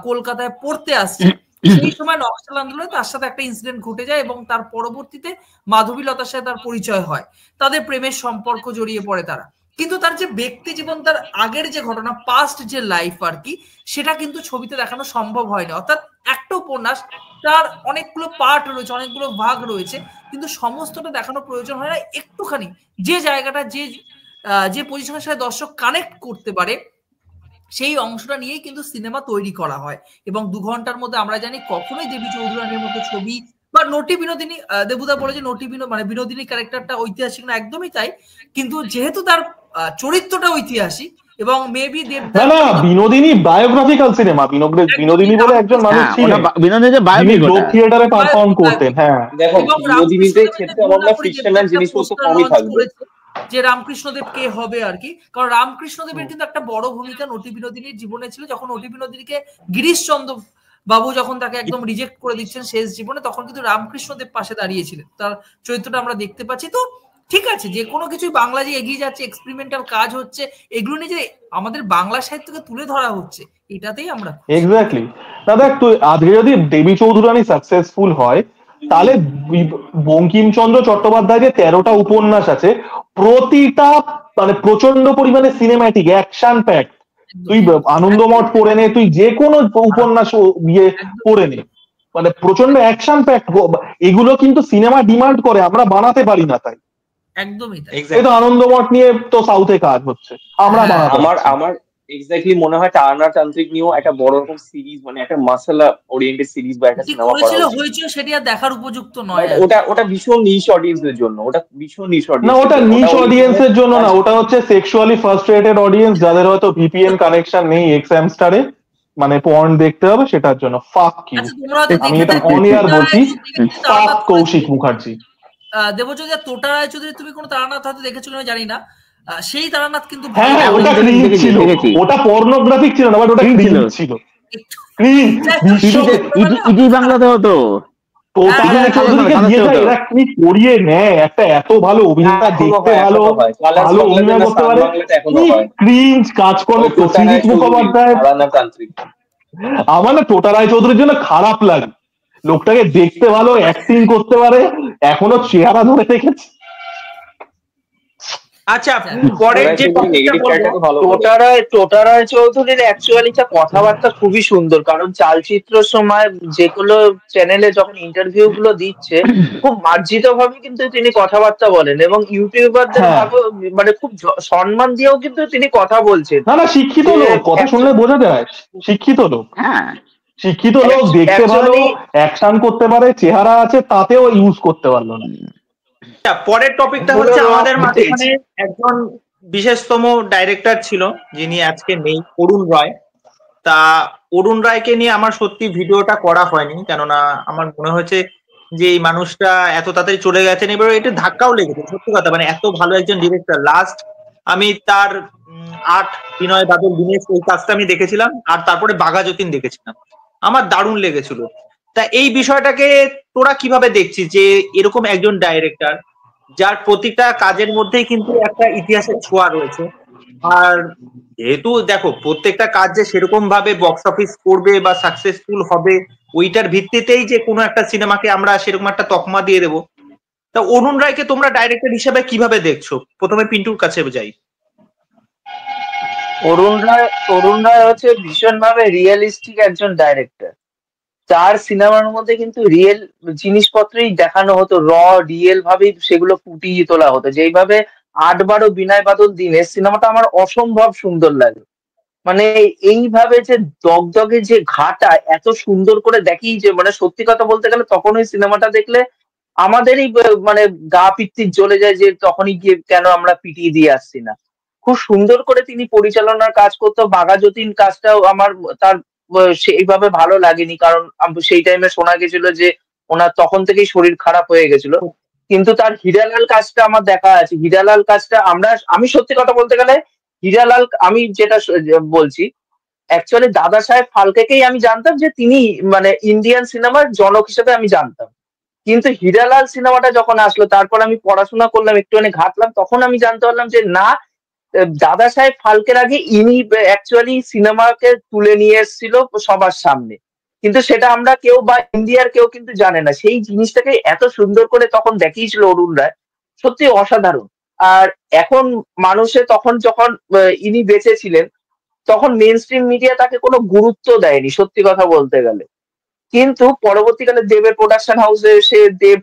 কলকাতায় পড়তে আসছে, সেই সময় নকশাল আন্দোলনে তার সাথে একটা ইনসিডেন্ট ঘটে যায় এবং তার পরবর্তীতে মাধবীলতার সাথে তার পরিচয় হয়, তাদের প্রেমের সম্পর্ক জড়িয়ে পড়ে তারা। কিন্তু তার যে ব্যক্তি জীবন, তার আগের যে ঘটনা, পাস্ট যে লাইফ আর কি, সেটা কিন্তু ছবিতে দেখানো সম্ভব হয়নি। অর্থাৎ একটা উপন্যাস, তার অনেকগুলো পার্ট রয়েছে, অনেকগুলো ভাগ রয়েছে, কিন্তু সমস্তটা দেখানো প্রয়োজন হয় না, একটুখানি যে জায়গাটা, যে পজিশনের সাথে দর্শক কানেক্ট করতে পারে, সেই অংশটা নিয়েই কিন্তু সিনেমা তৈরি করা হয়। এবং 2 ঘন্টার মধ্যে আমরা জানি কখনোই দেবী চৌধুরানীর মতো ছবি বা নটি বিনোদিনী, দেবুদা বলে যে নটি মানে বিনোদিনী ক্যারেক্টারটা ঐতিহাসিক না, একদমই তাই, কিন্তু যেহেতু তার চরিত্রটা ঐতিহাসিক এবং maybe Binodini biographical cinema, Binodini বলে একজন মানুষ ছিলেন, বিনোদিনী লোক থিয়েটারে পারফর্ম করতেন। হ্যাঁ, দেখো বিনোদিনীদের ক্ষেত্রে আমরা ফিকশনাল জিনিসপত্র কমই থাকবে, যে রামকৃষ্ণদেব কে হবে আর কি, কারণ রামকৃষ্ণদেবের কিন্তু একটা বড় ভূমিকা নটি বিনোদিনীর জীবনে ছিল। যখন নটি বিনোদিনীকে গিরিশচন্দ্র বাবু যখন তাকে একদম রিজেক্ট করে দিচ্ছেন শেষ জীবনে, তখন কিন্তু রামকৃষ্ণদেব পাশে দাঁড়িয়েছিলেন, তার চরিত্রটা আমরা দেখতে পাচ্ছি। তো ঠিক আছে, যে কোনো কিছুই বাংলা যে এগিয়ে যাচ্ছে, এক্সপেরিমেন্টাল কাজ হচ্ছে, এগুলো নিয়ে যে আমাদের বাংলা সাহিত্যকে তুলে ধরা হচ্ছে, এটাতেই আমরা এক্স্যাক্টলি। দাদা তুই আজকে যদি দেবী চৌধুরানী সাকসেসফুল হয়, তাহলে বঙ্কিমচন্দ্র চট্টোপাধ্যায় যে 13টা উপন্যাস আছে, প্রতিটা মানে প্রচন্ড পরিমাণে সিনেম্যাটিক, অ্যাকশন প্যাক। তুই আনন্দমঠ পড়ে নে, তুই যে কোনো উপন্যাস ইয়ে পড়ে নে, মানে প্রচন্ড অ্যাকশন প্যাক। এগুলো কিন্তু সিনেমা ডিমান্ড করে, আমরা বানাতে পারি না। তাই একদমই তাই। এই তো আনন্দমঠ নিয়ে তো সাউথে কাজ হচ্ছে, আমরা বানাতে আমার এক্স্যাক্টলি মনে হয় টার্নার তান্ত্রিক নিয়েও একটা বড় রকম সিরিজ, মানে একটা মাসালা ওরিয়েন্টেড সিরিজ বা একটা সিনেমা করা উচিত। হয়েছিল সেটি আর দেখার উপযুক্ত নয়। ওটা ভীষণ নিশ অডিয়েন্সের জন্য, ওটা ভীষণ নিশ অডিয়েন্স না, ওটা নিশ অডিয়েন্সের জন্য না, ওটা হচ্ছে সেক্সুয়ালি ফ্রাস্ট্রেটেড অডিয়েন্স, যাদের হয়তো ভিপিএন কানেকশন নেই এক্সএমস্টারে, মানে পর্ন দেখতে হবে সেটার জন্য। ফাক ইউ, আমি এটা অন এয়ার বলছি, ফাক কৌশিক মুখার্জি। দেবজ্যোতি তোটা রায়চৌধুরী তুমি কোনো তারানাথ হয়তো দেখেছো কিনা জানি না, সেই তারানাথ কিন্তু হ্যাঁ ওটা ক্রিঞ্জ ছিল, ওটা পর্নোগ্রাফিক ছিল না, বাট ওটা ক্রিঞ্জ ছিল। ইজি বাংলাতে হতো। তোটা রায়চৌধুরীকে দিয়ে যায়, এরা কি করিয়ে নেয়, একটা এত ভালো অভিনেতা, দেখতে ভালো, ভালো অভিনয় করতে পারে, ক্রিঞ্জ কাজকর্ম। প্রসেনজিৎ মুখোপাধ্যায়, আমার না টোটা রায়চৌধুরীর জন্য খারাপ লাগে, লোকটাকে দেখতে ভালো, অ্যাক্টিং করতে পারে, এখনো চেহারা ধরে রেখেছে। আচ্ছা, পরের যে টোটা রায়চৌধুরীর অ্যাকচুয়ালি কথাবার্তা খুবই সুন্দর, কারণ চালচিত্র সময় যেগুলো চ্যানেলে যখন ইন্টারভিউ গুলো দিচ্ছে খুব মার্জিত ভাবে কিন্তু তিনি কথাবার্তা বলেন, এবং ইউটিউবারদের মানে খুব সম্মান দিয়েও কিন্তু তিনি কথা বলছেন। না শিক্ষিত লোক, কথা শুনলে বোঝা যায় শিক্ষিত লোক। শিক্ষিত লোক, দেখতে ভালো, অ্যাকশন করতে পারে, চেহারা আছে, তাতেও ইউজ করতে পারলো না। পরের টপিকটা হচ্ছে আমাদের মাঝখানে একজন বিশেষতম ডাইরেক্টর ছিল যিনি আজকে নেই, অরুণ রায়। তা অরুণ রায়কে নিয়ে আমার সত্যি ভিডিওটা করা হয়নি, কেননা আমার মনে হয়েছে যে এই মানুষটা এত তাড়াতাড়ি চলে গেছেন, এবার এটা ধাক্কাও লেগেছে সত্যি কথা। মানে এত ভালো একজন ডিরেক্টর, লাস্ট আমি তার 8 বিনয় বাদল দীনেশ এই কাজটা আমি দেখেছিলাম, আর তারপরে বাঘা যতীন দেখেছিলাম, আমার দারুণ লেগেছিল। তা এই বিষয়টাকে তোরা কিভাবে দেখছিস, যে এরকম একজন ডাইরেক্টর যার প্রতিটা কাজের মধ্যেই কিন্তু একটা ইতিহাসের ছোঁয়া রয়েছে, আর যেহেতু দেখো প্রত্যেকটা কাজ যে সেরকম ভাবে বক্স অফিস করবে বা সাকসেসফুল হবে ওইটার ভিত্তিতেই যে কোনো একটা সিনেমাকে আমরা সেরকম একটা তকমা দিয়ে দেবো, তা অরুণ রায়কে তোমরা ডাইরেক্টর হিসেবে কিভাবে দেখছো? প্রথমে পিন্টুর কাছে যাই। অরুণ রায় হচ্ছে ভীষণভাবে রিয়েলিস্টিক একজন ডাইরেক্টর। তার সিনেমার মধ্যে কিন্তু রিয়েল জিনিসপত্রই দেখানো হতো, রিয়েল ভাবেই সেগুলো ফুটিয়ে তোলা হতো। যেইভাবে 8-12 বিনয় বাদল দীনেশ সিনেমাটা আমার অসম্ভব সুন্দর লাগে, মানে এইভাবে যে দগদগে যে ঘাটা এত সুন্দর করে দেখি, যে মানে সত্যি কথা বলতে গেলে তখন ওই সিনেমাটা দেখলে আমাদেরই মানে গা পিত্তি জ্বলে যায়, যে তখনই গিয়ে কেন আমরা পিটিয়ে দিয়ে আসছি না। খুব সুন্দর করে তিনি পরিচালনার কাজ করতো। বাঘা যতীন কাজটাও আমার তার সেইভাবে ভালো লাগেনি, কারণ সেই টাইমে শোনা গেছিল যে ওনার তখন থেকেই শরীর খারাপ হয়ে গেছিল। কিন্তু তার হীরালাল কাজটা আমার দেখা আছে। হীরালাল কাজটা আমি সত্যি কথা বলতে গেলে হীরালাল, আমি যেটা বলছি অ্যাকচুয়ালি দাদা সাহেব ফালকেকেই আমি জানতাম যে তিনি মানে ইন্ডিয়ান সিনেমার জনক হিসেবে আমি জানতাম, কিন্তু হীরালাল সিনেমাটা যখন আসলো তারপর আমি পড়াশোনা করলাম, একটুখানি ঘাটলাম, তখন আমি জানতে পারলাম যে না, দাদা সাহেব ফালকের আগে ইনি অ্যাকচুয়ালি সিনেমাকে তুলে নিয়ে এসেছিল সবার সামনে, কিন্তু সেটা আমরা কেউ বা ইন্ডিয়ার কেউ কিন্তু জানে না। সেই জিনিসটাকে এত সুন্দর করে তখন দেখিয়েছিল অরুণ রায়, সত্যি অসাধারণ। আর এখন মানুষে তখন যখন ইনি বেঁচে ছিলেন তখন মেইন স্ট্রিম মিডিয়া তাকে কোনো গুরুত্ব দেয়নি সত্যি কথা বলতে গেলে, কিন্তু পরবর্তীকালে দেবের প্রোডাকশন হাউসে সে দেব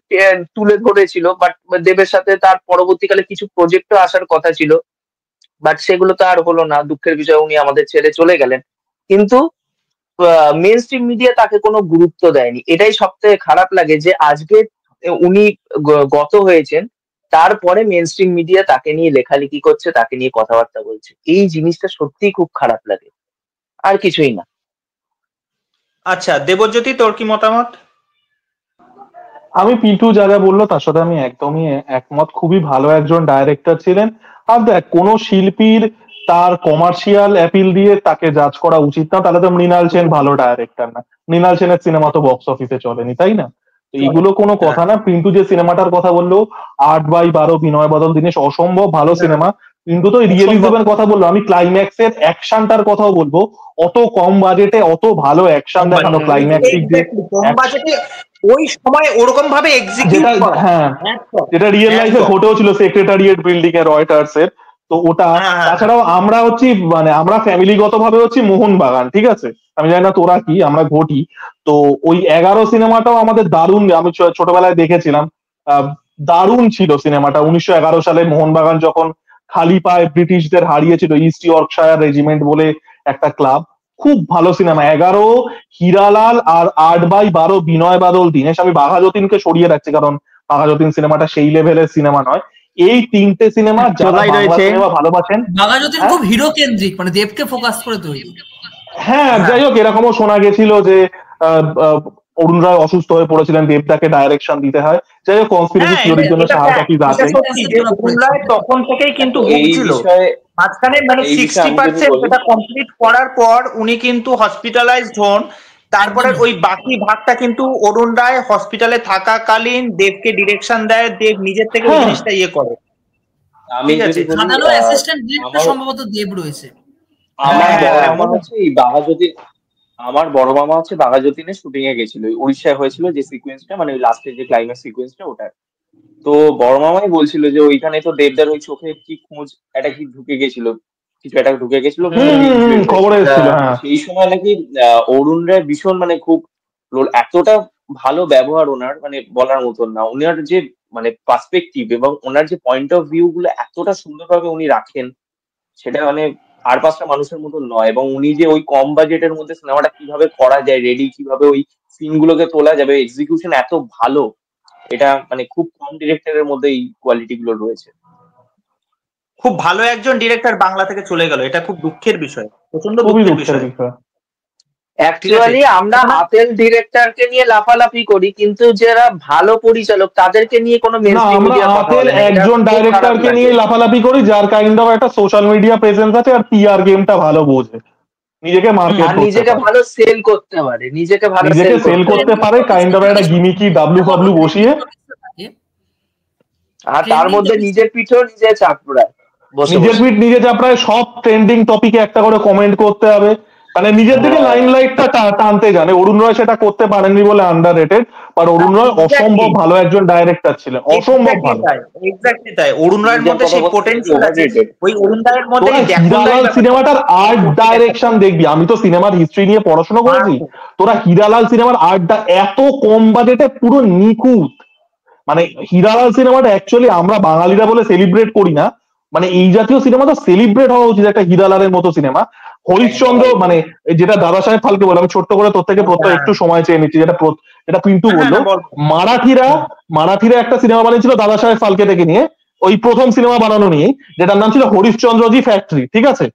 তুলে ধরেছিল, বাট দেবের সাথে তার পরবর্তীকালে কিছু প্রজেক্টও আসার কথা ছিল, বাট সেগুলো তো আর হলো না, দুঃখের বিষয় উনি আমাদের ছেড়ে চলে গেলেন। কিন্তু মেইন স্ট্রিম মিডিয়া তাকে কোনো গুরুত্ব দেয়নি, এটাই সবথেকে খারাপ লাগে যে আজকে উনি গত হয়েছেন, তারপরে মেইন স্ট্রিম মিডিয়া তাকে নিয়ে লেখালেখি করছে, তাকে নিয়ে কথাবার্তা বলছে। এই জিনিসটা সত্যিই খুব খারাপ লাগে, আর কিছুই না। আচ্ছা দেবজ্যোতি, তোর কি মতামত? আমি পিন্টু যা যা বললো তার সাথে আমি একদমই একমত। খুবই ভালো একজন ডাইরেক্টর ছিলেন। আর দেখ, কোনো শিল্পীর তার কমার্শিয়াল অ্যাপিল দিয়ে তাকে জাজ করা উচিত না, তাহলে তো মৃণাল সেন ভালো ডাইরেক্টর না। মৃণাল সেনের সিনেমা তো বক্স অফিসে চলেনি, তাই না? এইগুলো কোনো কথা না। পিন্টু যে সিনেমাটার কথা বললো 8/12 বিনয় বাদল দীনেশ, অসম্ভব ভালো সিনেমা। কিন্তু তো রিয়েলিজমের কথা বললো, আমি ক্লাইম্যাক্সের অ্যাকশনটার কথাও বলবো। অত কম বাজেটে অত ভালো অ্যাকশন দেখানো, ক্লাইম্যাক্সিক যে ওই সময় ওরকম ভাবে এক্সিকিউট যেটা করা। হ্যাঁ একদম, যেটা রিয়েল লাইফে একদম। ঘটেও ছিল সেক্রেটারিয়েট বিল্ডিং এ রয়টার্স এর। তো ওটা হ্যাঁ, হ্যাঁ, তাছাড়াও আমরা হচ্ছি মানে আমরা ফ্যামিলিগত ভাবে হচ্ছি মোহনবাগান, ঠিক আছে, আমি জানি না তোরা কি, আমরা ঘটি। তো ওই 11 সিনেমাটাও আমাদের দারুণ, আমি ছোটবেলায় দেখেছিলাম, দারুণ ছিল সিনেমাটা। 1911 সালে মোহনবাগান যখন খালি পায়ে ব্রিটিশদের হারিয়েছিল, ইস্ট ইয়র্কশায়ার রেজিমেন্ট বলে একটা ক্লাব, খুব ভালো সিনেমা। 11 হীরালাল আর 8/12 বিনয় বাদল দীনেশ, আমি বাঘা যতীনকে সরিয়ে রাখছি কারণ বাঘা যতীন সিনেমাটা সেই লেভেলের সিনেমা নয়। এই তিনটে সিনেমা যারা চোলাই বাংলা রয়েছে। সিনেমা ভালোবাসেন, বাঘা যতীন হ্যাঁ? খুব হিরো কেন্দ্রিক, মানে দেবকে ফোকাস করে তৈরি। হ্যাঁ, যাই হোক, এরকমও শোনা গেছিল যে আহ, আহ, অরুণ রায় অসুস্থ হয়ে পড়েছিলেন, দেবদাকে ডাইরেকশন দিতে হয়। যাই হোক, কনস্পিরেসি হ্যাঁ, থিওরির জন্য এটা শাহ টকিজ আছে। সত্যি যে অরুণ রায় তখন থেকেই কিন্তু এই ভুগছিল। বিষয়ে মাঝখানে মানে এই বিষয়ে আমি যদি 60% বলি, এটা কমপ্লিট করার পর উনি কিন্তু হসপিটালাইজড হন। তারপরে ওই বাকি ভাগটা কিন্তু অরুণ রায় হসপিটালে থাকাকালীন দেবকে ডিরেকশন দেয়, দেব নিজের থেকে ওই হ্যাঁ। জিনিসটা ইয়ে করে। আমি ঠিক আছে। যদি বলি, খাদানো অ্যাসিস্ট্যান্ট ডিরেক্টর আমার সম্ভবত দেব রয়েছে। আমার হ্যাঁ, বড় হ্যাঁ, মামা হচ্ছে এই বাঘা যতীন, আমার বড় মামা হচ্ছে বাঘা যতীনের শুটিং এ গেছিল, ওই উড়িষ্যায় হয়েছিল যে সিকোয়েন্সটা, মানে ওই লাস্টের যে ক্লাইম্যাক্স সিকোয়েন্সটা ওটা। তো বড় মামাই বলছিল যে ওইখানে তো দেবদার ওই চোখে কি খোঁজ একটা কি ঢুকে গেছিল, কিছু একটা ঢুকে গেছিল, ভীষণ ইনজুরি খবরে হয়েছিল। এসেছিল, হ্যাঁ। সেই সময় নাকি অরুণ রায় ভীষণ মানে খুব এতটা ভালো ব্যবহার ওনার, মানে বলার মতন না। ওনার যে মানে পার্সপেক্টিভ এবং ওনার যে পয়েন্ট অফ ভিউ গুলো এতটা সুন্দরভাবে উনি রাখেন, সেটা মানে আর পাঁচটা মানুষের মতো নয়। এবং উনি যে ওই কম বাজেটের মধ্যে সিনেমাটা কিভাবে করা যায়, রেডি কিভাবে ওই সিন গুলোকে তোলা যাবে, এক্সিকিউশন এত ভালো, এটা মানে খুব কম ডিরেক্টরের মধ্যে এই কোয়ালিটি গুলো রয়েছে। খুব ভালো একজন ডিরেক্টর বাংলা থেকে চলে গেল, এটা খুব দুঃখের বিষয়, প্রচন্ড খুবই দুঃখের দুঃখের বিষয়। বিষয়। অ্যাকচুয়ালি আমরা হাতের ডিরেক্টরকে নিয়ে লাফালাফি করি, কিন্তু যারা ভালো পরিচালক তাদেরকে নিয়ে কোনো না, মেনস্ট্রিম আমরা মিডিয়া কথা আতেল বলে না, এটা একজন খুব খারাপ ডাইরেক্টরকে লাগে। নিয়ে লাফালাফি করি যার কাইন্ড অফ একটা সোশ্যাল মিডিয়া প্রেজেন্স আছে আর পিআর গেমটা ভালো বোঝে, নিজেকে মার্কেট আর করতে নিজেকে পারে, ভালো সেল করতে পারে, নিজেকে ভালো নিজেকে সেল সেল করতে করতে পারে কাইন্ড অফ একটা গিমিকি ডাব্লু ফাবলু বসিয়ে, আর তার মধ্যে নিজের পিঠেও নিজে চাপড়ায় বসে নিজের বসে। পিঠ নিজে চাপড়ায়, সব ট্রেন্ডিং টপিকে একটা করে কমেন্ট করতে হবে, মানে নিজের দিকে লাইমলাইটটা টানতে জানে। অরুণ রয় সেটা করতে পারেননি বলে আন্ডার রেটেড, বাট অরুণ রয় অসম্ভব ভালো একজন ডাইরেক্টর ছিলেন, অসম্ভব ভালো। এক্স্যাক্টলি তাই, অরুণ রায়ের মধ্যে সেই পোটেনশিয়াল আছে, ওভাররেটেড। ওই অরুণ রায়ের মধ্যে তোরা হীরালাল সিনেমাটার আর্ট ডাইরেকশন দেখবি, আমি তো সিনেমার হিস্ট্রি নিয়ে পড়াশোনা করেছি, তোরা হীরালাল সিনেমার আর্টটা এত কম বাজেটে পুরো নিখুঁত। মানে হীরালাল সিনেমাটা অ্যাকচুয়ালি আমরা বাঙালিরা বলে সেলিব্রেট করি না, মানে এই জাতীয় সিনেমা তো সেলিব্রেট হওয়া উচিত, একটা হীরালালের মতো সিনেমা। হরিশ্চন্দ্র, মানে যেটা দাদা সাহেব ফালকে বলে, আমি ছোট্ট করে তোর থেকে প্রত্যয় একটু সময় চেয়ে নিচ্ছি, যেটা পিন্টু বললো, মারাঠিরা একটা সিনেমা বানিয়েছিল দাদা সাহেব ফালকে থেকে নিয়ে, ওই প্রথম সিনেমা বানানো নিয়ে, যেটার নাম ছিল হরিশ্চন্দ্রজি ফ্যাক্টরি, ঠিক আছে,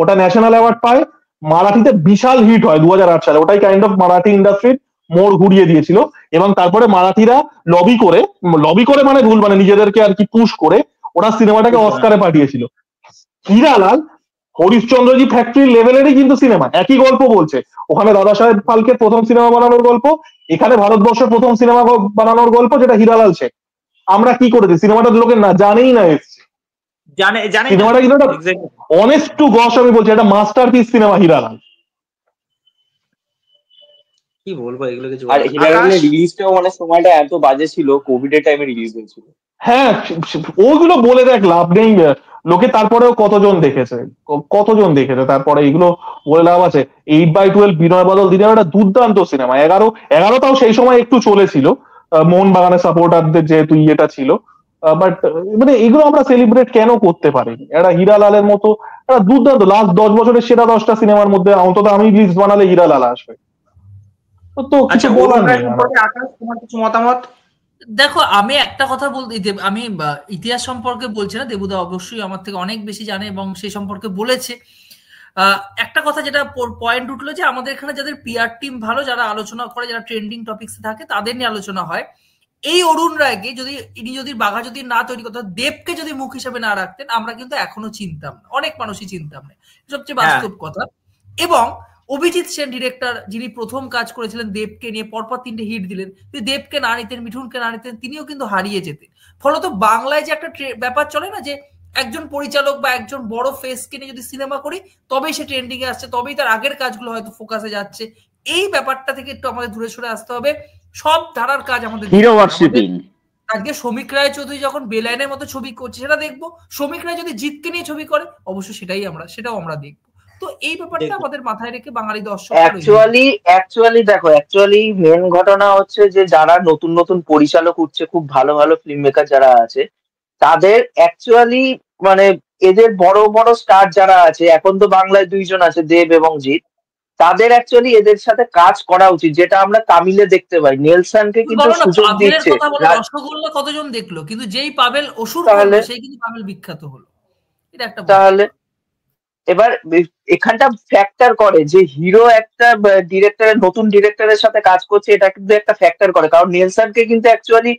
ওটা ন্যাশনাল অ্যাওয়ার্ড পায়, মারাঠিতে বিশাল হিট হয় 2008 সালে, ওটাই কাইন্ড অফ মারাঠি ইন্ডাস্ট্রির মোড় ঘুরিয়ে দিয়েছিল। এবং তারপরে মারাঠিরা লবি করে মানে ভুল, মানে নিজেদেরকে আর কি পুশ করে ওরা সিনেমাটাকে অস্কারে পাঠিয়েছিল। হীরালাল হরিশ্চন্দ্রজি ফ্যাক্টরি লেভেলেরই কিন্তু সিনেমা, একই গল্প বলছে, ওখানে দাদা সাহেব ফালকে প্রথম সিনেমা বানানোর গল্প, এখানে ভারতবর্ষের প্রথম সিনেমা বানানোর গল্প, যেটা হীরালাল শেখ। আমরা কি করেছি, সিনেমাটা লোকের না জানেই না এসছে, সিনেমাটা কিন্তু অনেস্ট টু গস আমি বলছি, একটা মাস্টারপিস সিনেমা হীরালাল। কি বলবো এগুলো কিছু। আর হীরালালের রিলিজটাও মানে সময়টা এত বাজে ছিল, কোভিড এর টাইমে রিলিজ হয়েছিল। হ্যাঁ, ওগুলো বলে দেখ লাভ নেই, লোকে তারপরেও কতজন দেখেছে তারপরে এগুলো বলে লাভ আছে। 8/12 বিনয় বাদল দিনের একটা দুর্দান্ত সিনেমা। 11 তাও সেই সময় একটু চলেছিল, মোহনবাগানের সাপোর্টারদের যেহেতু ইয়েটা ছিল, বাট মানে এগুলো আমরা সেলিব্রেট কেন করতে পারি? একটা হীরালালের মতো একটা দুর্দান্ত লাস্ট 10 বছরের সেরা 10টা সিনেমার মধ্যে অন্তত আমি লিস্ট বানালে হীরালাল আসবে, তো কিছু বলার নেই। আকাশ, তোমার কিছু মতামত? দেখো, আমি একটা কথা বলতে, আমি ইতিহাস সম্পর্কে বলছি না, দেবুদা অবশ্যই আমার থেকে অনেক বেশি জানে এবং সেই সম্পর্কে বলেছে। একটা কথা যেটা পয়েন্ট উঠলো যে আমাদের এখানে যাদের পিআর টিম ভালো, যারা আলোচনা করে, যারা ট্রেন্ডিং টপিকসে থাকে, তাদের নিয়ে আলোচনা হয়। এই অরুণ রায়কে যদি বাঘা যদি না তৈরি করতো, দেবকে যদি মুখ হিসেবে না রাখতেন, আমরা কিন্তু এখনো চিনতাম না, অনেক মানুষই চিনতাম না, সবচেয়ে বাস্তব কথা। এবং অভিজিৎ সেন ডিরেক্টর, যিনি প্রথম কাজ করেছিলেন দেবকে নিয়ে, পরপর 3টে হিট দিলেন, যদি দেবকে না নিতেন, মিঠুনকে না নিতেন, তিনিও কিন্তু হারিয়ে যেতেন। ফলত বাংলায় যে একটা ব্যাপার চলে না, যে একজন পরিচালক বা একজন বড় ফেসকে নিয়ে যদি সিনেমা করি তবেই সে ট্রেন্ডিং এ আসছে, তবেই তার আগের কাজগুলো হয়তো ফোকাসে যাচ্ছে। এই ব্যাপারটা থেকে একটু আমাদের দূরে সরে আসতে হবে। সব ধারার কাজ আমাদের হিরো ওয়ার্শিপিং। আজকে শ্রমিক রায় চৌধুরী যখন বেলাইনের মতো ছবি করছে সেটা দেখবো, শ্রমিক রায় যদি জিতকে নিয়ে ছবি করে অবশ্যই সেটাও আমরা দেখবো। তো এই ব্যাপারটা আমাদের মাথায় রেখে বাঙালি দর্শক অ্যাকচুয়ালি মেন ঘটনা হচ্ছে যে যারা নতুন নতুন পরিচালক উঠছে, খুব ভালো ভালো ফিল্ম মেকার যারা আছে, তাদের অ্যাকচুয়ালি মানে এদের বড় বড় স্টার যারা আছে, এখন তো বাংলায় 2 জন আছে, দেব এবং জিৎ, তাদের অ্যাকচুয়ালি এদের সাথে কাজ করা উচিত, যেটা আমরা তামিলে দেখতে পাই। নেলসনকে কিন্তু সুযোগ দিচ্ছে। রসগোল্লা কতজন দেখলো, কিন্তু যেই পাবেল অসুর সেই কিন্তু পাবেল বিখ্যাত হলো। এটা একটা তাহলে এবার এখানটা ফ্যাক্টর করে যে হিরো একটা ডিরেক্টরের, নতুন ডিরেক্টরের সাথে কাজ করছে, এটা কিন্তু একটা ফ্যাক্টর করে। কারণ নেলসনকে কিন্তু অ্যাকচুয়ালি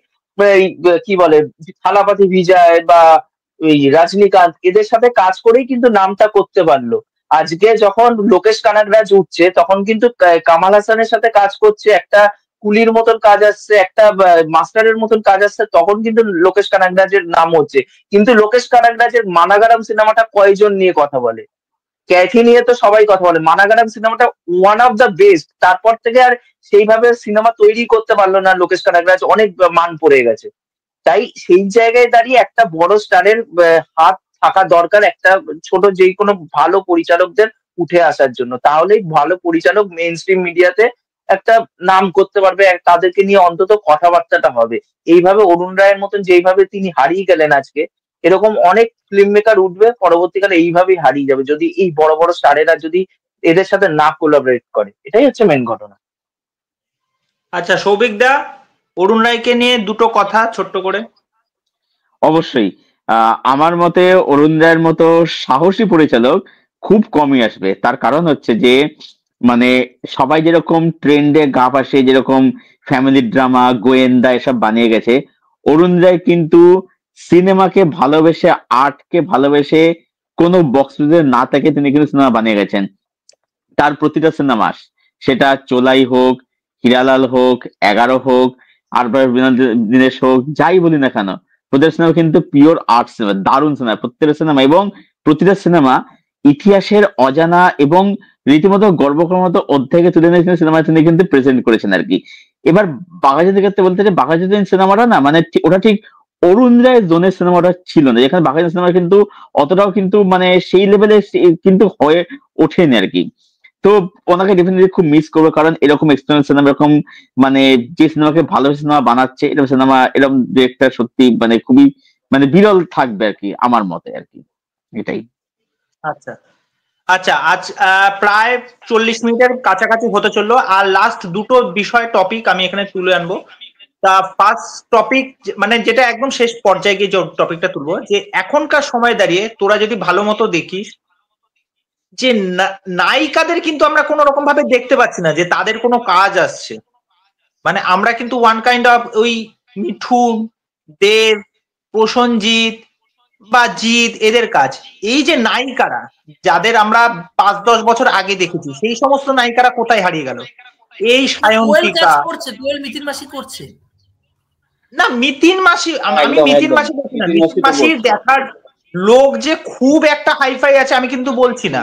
কি বলে থালাপাতি বিজয় বা ওই রজনীকান্ত এদের সাথে কাজ করেই কিন্তু নামটা করতে পারলো। আজকে যখন লোকেশ কানাগরাজ উঠছে, তখন কিন্তু কামাল হাসানের সাথে কাজ করছে, একটা কুলির মতন কাজ আসছে, একটা মাস্টারের মতন কাজ আসছে, তখন কিন্তু লোকেশ কানাগরাজের নাম হচ্ছে। কিন্তু লোকেশ কানাগরাজের মানাগারাম সিনেমাটা কয়জন নিয়ে কথা বলে? ক্যাথি নিয়ে তো সবাই কথা বলে। মানাগারাম সিনেমাটা ওয়ান অফ দ্য বেস্ট। তারপর থেকে আর সেইভাবে সিনেমা তৈরি করতে পারলো না লোকেশ কানাগরাজ, অনেক মান পড়ে গেছে। তাই সেই জায়গায় দাঁড়িয়ে একটা বড় স্টারের হাত থাকা দরকার, একটা ছোট যে কোনো ভালো পরিচালকদের উঠে আসার জন্য। তাহলেই ভালো পরিচালক মেইন স্ট্রিম মিডিয়াতে একটা নাম করতে পারবে, তাদেরকে নিয়ে অন্তত কথাবার্তাটা হবে। এইভাবে অরুণ রায়ের মতন যেইভাবে তিনি হারিয়ে গেলেন আজকে, এরকম অনেক ফিল্ম মেকার উঠবে পরবর্তীকালে, এইভাবেই হারিয়ে যাবে যদি এই বড় বড় স্টারেরা যদি এদের সাথে না কোলাবরেট করে। এটাই হচ্ছে মেন ঘটনা। আচ্ছা সৌভিক দা, অরুণ রায়কে নিয়ে দুটো কথা ছোট্ট করে। অবশ্যই আমার মতে অরুণ রায়ের মতো সাহসী পরিচালক খুব কমই আসবে। তার কারণ হচ্ছে যে মানে সবাই যেরকম ট্রেন্ডে গা পাশে, যেরকম ফ্যামিলি ড্রামা, গোয়েন্দা এসব বানিয়ে গেছে, অরুণ রায় কিন্তু সিনেমাকে ভালোবেসে, আর্টকে ভালোবেসে, কোনো বক্স না থেকে তিনি কিন্তু সিনেমা বানিয়ে গেছেন। তার প্রতিটা সিনেমা, সেটা চোলাই হোক, হিরালাল হোক, 11 হোক, আর দিনেশ হোক, যাই বলি না কেন, প্রতিটা সিনেমা কিন্তু পিওর আর্ট সিনেমা, দারুণ সিনেমা প্রত্যেকটা সিনেমা। এবং প্রতিটা সিনেমা ইতিহাসের অজানা এবং রীতিমতো গর্ব করার মতো অধ্যায়কে তুলে নিয়েছেন সিনেমায় তিনি কিন্তু প্রেজেন্ট করেছেন আর কি। এবার বাঘাযতীনের ক্ষেত্রে বলতে যে বাঘাযতীন সিনেমাটা না, মানে ওটা ঠিক অরুণ রায় জোনের সিনেমাটা ছিল না, যেখানে বাঘাযতীন সিনেমা কিন্তু অতটাও কিন্তু মানে সেই লেভেলে কিন্তু হয়ে ওঠেনি আর কি। তো ওনাকে ডেফিনেটলি খুব মিস করবো, কারণ এরকম এক্সপেরিয়েন্স সিনেমা, এরকম মানে যে সিনেমাকে ভালো সিনেমা বানাচ্ছে, এরকম সিনেমা, এরকম ডিরেক্টর সত্যি মানে খুবই মানে বিরল থাকবে আর কি, আমার মতে আর কি, এটাই। আচ্ছা আচ্ছা, আজ প্রায় 40 মিনিটের কাছাকাছি হতে চললো। আর লাস্ট দুটো বিষয় টপিক আমি এখানে তুলে আনবো। তা ফার্স্ট টপিক, মানে যেটা একদম শেষ পর্যায়ে গিয়ে যে টপিকটা তুলবো, যে এখনকার সময় দাঁড়িয়ে তোরা যদি ভালো মতো দেখিস যে নায়িকাদের কিন্তু আমরা কোনো রকম ভাবে দেখতে পাচ্ছি না যে তাদের কোনো কাজ আসছে। মানে আমরা কিন্তু ওয়ান কাইন্ড অফ ওই মিঠুন, দেব, প্রসেনজিৎ বা জিৎ এদের কাজ, এই যে নায়িকারা যাদের আমরা 5-10 বছর আগে দেখেছি, সেই সমস্ত নায়িকারা কোথায় হারিয়ে গেল? এই সায়ন্তিকা মিতিন মাসি করছে না, মিতিন মাসি, আমি মিতিন মাসি দেখি না, মিতিন মাসির দেখার লোক যে খুব একটা হাইফাই আছে আমি কিন্তু বলছি না,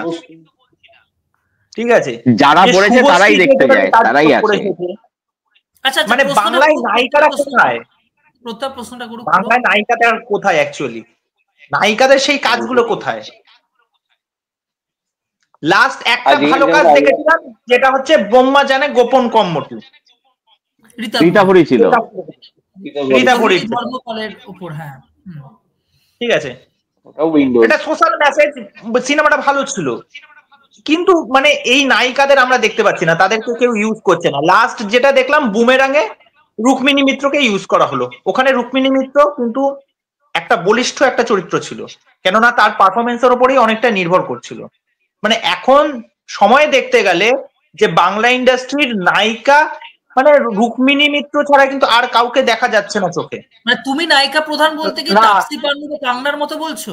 ঠিক আছে, যারা পড়েছে তারাই দেখতে যায়, তারাই আছে। আচ্ছা, মানে বাংলায় নায়িকারা কোথায়? প্রশ্নটা করুন, বাংলায় নায়িকাদের কোথায়? অ্যাকচুয়ালি নায়িকাদের সেই কাজগুলো কোথায়? লাস্ট একটা ভালো কাজ দেখেছিলাম, যেটা হচ্ছে বোম্মা জানে গোপন কম্মটু, রীতা ভরি ছিল, রীতা ভরি, হ্যাঁ ঠিক আছে, এটা সোশ্যাল মেসেজ, সিনেমাটা ভালো ছিল। কিন্তু মানে এই নায়িকাদের আমরা দেখতে পাচ্ছি না, তাদেরকে কেউ ইউজ করছে না। লাস্ট যেটা দেখলাম বুমেরাঙে রুক্মিণী মিত্রকে ইউজ করা হলো। ওখানে রুক্মিণী মিত্র কিন্তু একটা বলিষ্ঠ একটা চরিত্র ছিল, কেননা তার পারফরমেন্সের উপরেই অনেকটা নির্ভর করছিল। মানে এখন সময় দেখতে গেলে যে বাংলা ইন্ডাস্ট্রির নায়িকা মানে রুক্মিণী মিত্র ছাড়া কিন্তু আর কাউকে দেখা যাচ্ছে না চোখে। মানে তুমি নায়িকা প্রধান বলতে কি তাপসী পান্নু কাঙ্গনার মতো বলছো?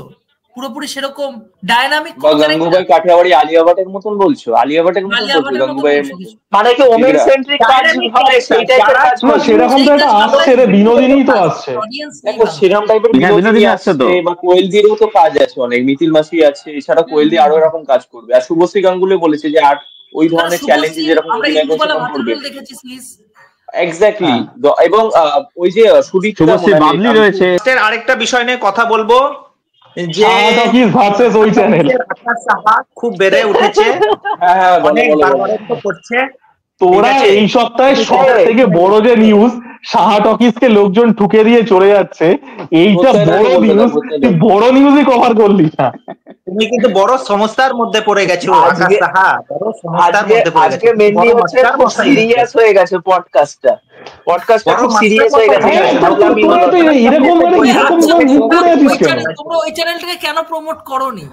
পুরোপুরি সেরকম ডায়নামিক গঙ্গুবাই কাঠিয়াবাড়ি আলিয়া ভাটের মতন বলছো? আলিয়া ভাটের মতন বলছো? গঙ্গুবাইয়ের মতন মানে কি ওমেন সেন্ট্রিক কাজ হবে সেই টাইপের কাজ? না সেরকম তো একটা আসছে রে, বিনোদিনীই তো আসছে। দেখো সেরকম টাইপের বিনোদিনী আসছে তো, বা কোয়েলদিরও তো কাজ আছে অনেক, মিথিল মাসি আছে, এছাড়া কোয়েলদি আরো এরকম কাজ করবে। আর শুভশ্রী গাঙ্গুলি বলেছে যে আর ওই ধরনের চ্যালেঞ্জ যেরকম অভিনয় করছে করবে। এক্স্যাক্টলি। এবং ওই যে শুভশ্রী বাবলি রয়েছে। আরেকটা বিষয় নিয়ে কথা বলবো যে সাহা টকিজ ভার্সেস ওই চ্যানেল, আকাশ সাহা খুব বেড়ে উঠেছে, হ্যাঁ অনেক বাড়াবাড়ি করছে। তোরা এই সপ্তাহে সব থেকে বড় যে নিউজ, সাহা টকিজকে লোকজন ঠুকে দিয়ে চলে যাচ্ছে, এইটা বড় নিউজ, তুই বড় নিউজই কভার করলি না। তুমি কিন্তু বড় সমস্যার মধ্যে পড়ে গেছো আকাশ সাহা, বড় সমস্যার মধ্যে পড়ে গেছো। আজকে মেনলি হচ্ছে খুব সিরিয়াস হয়ে গেছে পডকাস্টটা খুব সিরিয়াস হয়ে গেছে। তোমরা ওই চ্যানেলটাকে কেন প্রমোট করোনি?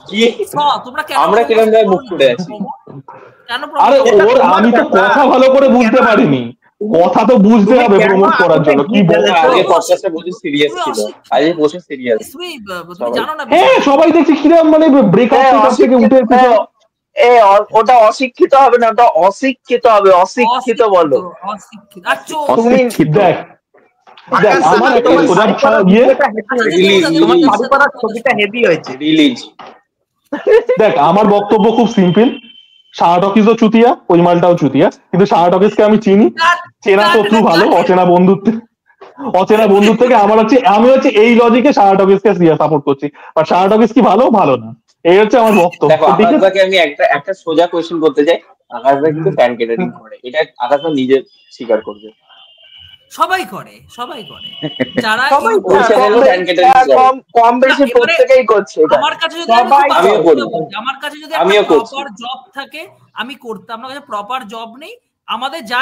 তোমরা কেন আমরা কিরকম ভাবে মুখ করে আছি? আরে ওর আমি তো কথা ভালো করে বুঝতে পারিনি, কথা তো বুঝতে হবে প্রমোট করার জন্য। কি বলবো, আজকে পডকাস্টটা বলতে সিরিয়াস ছিল, আজকে বসে সিরিয়াস। তুমি জানো না? হ্যাঁ সবাই দেখছি কিরকম মানে ব্রেকআপ থেকে উঠে এসেছে। ওটা অশিক্ষিত হবে না, ওটা অশিক্ষিত হবে। অশিক্ষিত বলো, তুমি দেখ আমার দেখ আমার বক্তব্য খুব সিম্পল। সাহা টকিজও চুতিয়া, ওই মালটাও চুতিয়া, কিন্তু সাহা টকিজকে আমি চিনি, চেনা শত্রু ভালো, অচেনা বন্ধুর থেকে আমার হচ্ছে, আমি হচ্ছে এই লজিকে সাহা টকিজকে সাপোর্ট করছি। আর সাহা টকিজ কি ভালো না, এই হচ্ছে আমার বক্তব্য। আকাশদাকে আমি একটা সোজা কোয়েশ্চেন করতে চাই। আকাশদা কিন্তু ফ্যান ক্যাটারিং করে, এটা আকাশদা নিজে স্বীকার করবে। সবাই করে যারা কম বেশি প্রত্যেকেই করছে। আমার কাছে যদি প্রপার জব থাকে আমি করতাম, আমার কাছে প্রপার জব নেই, আমাদের যা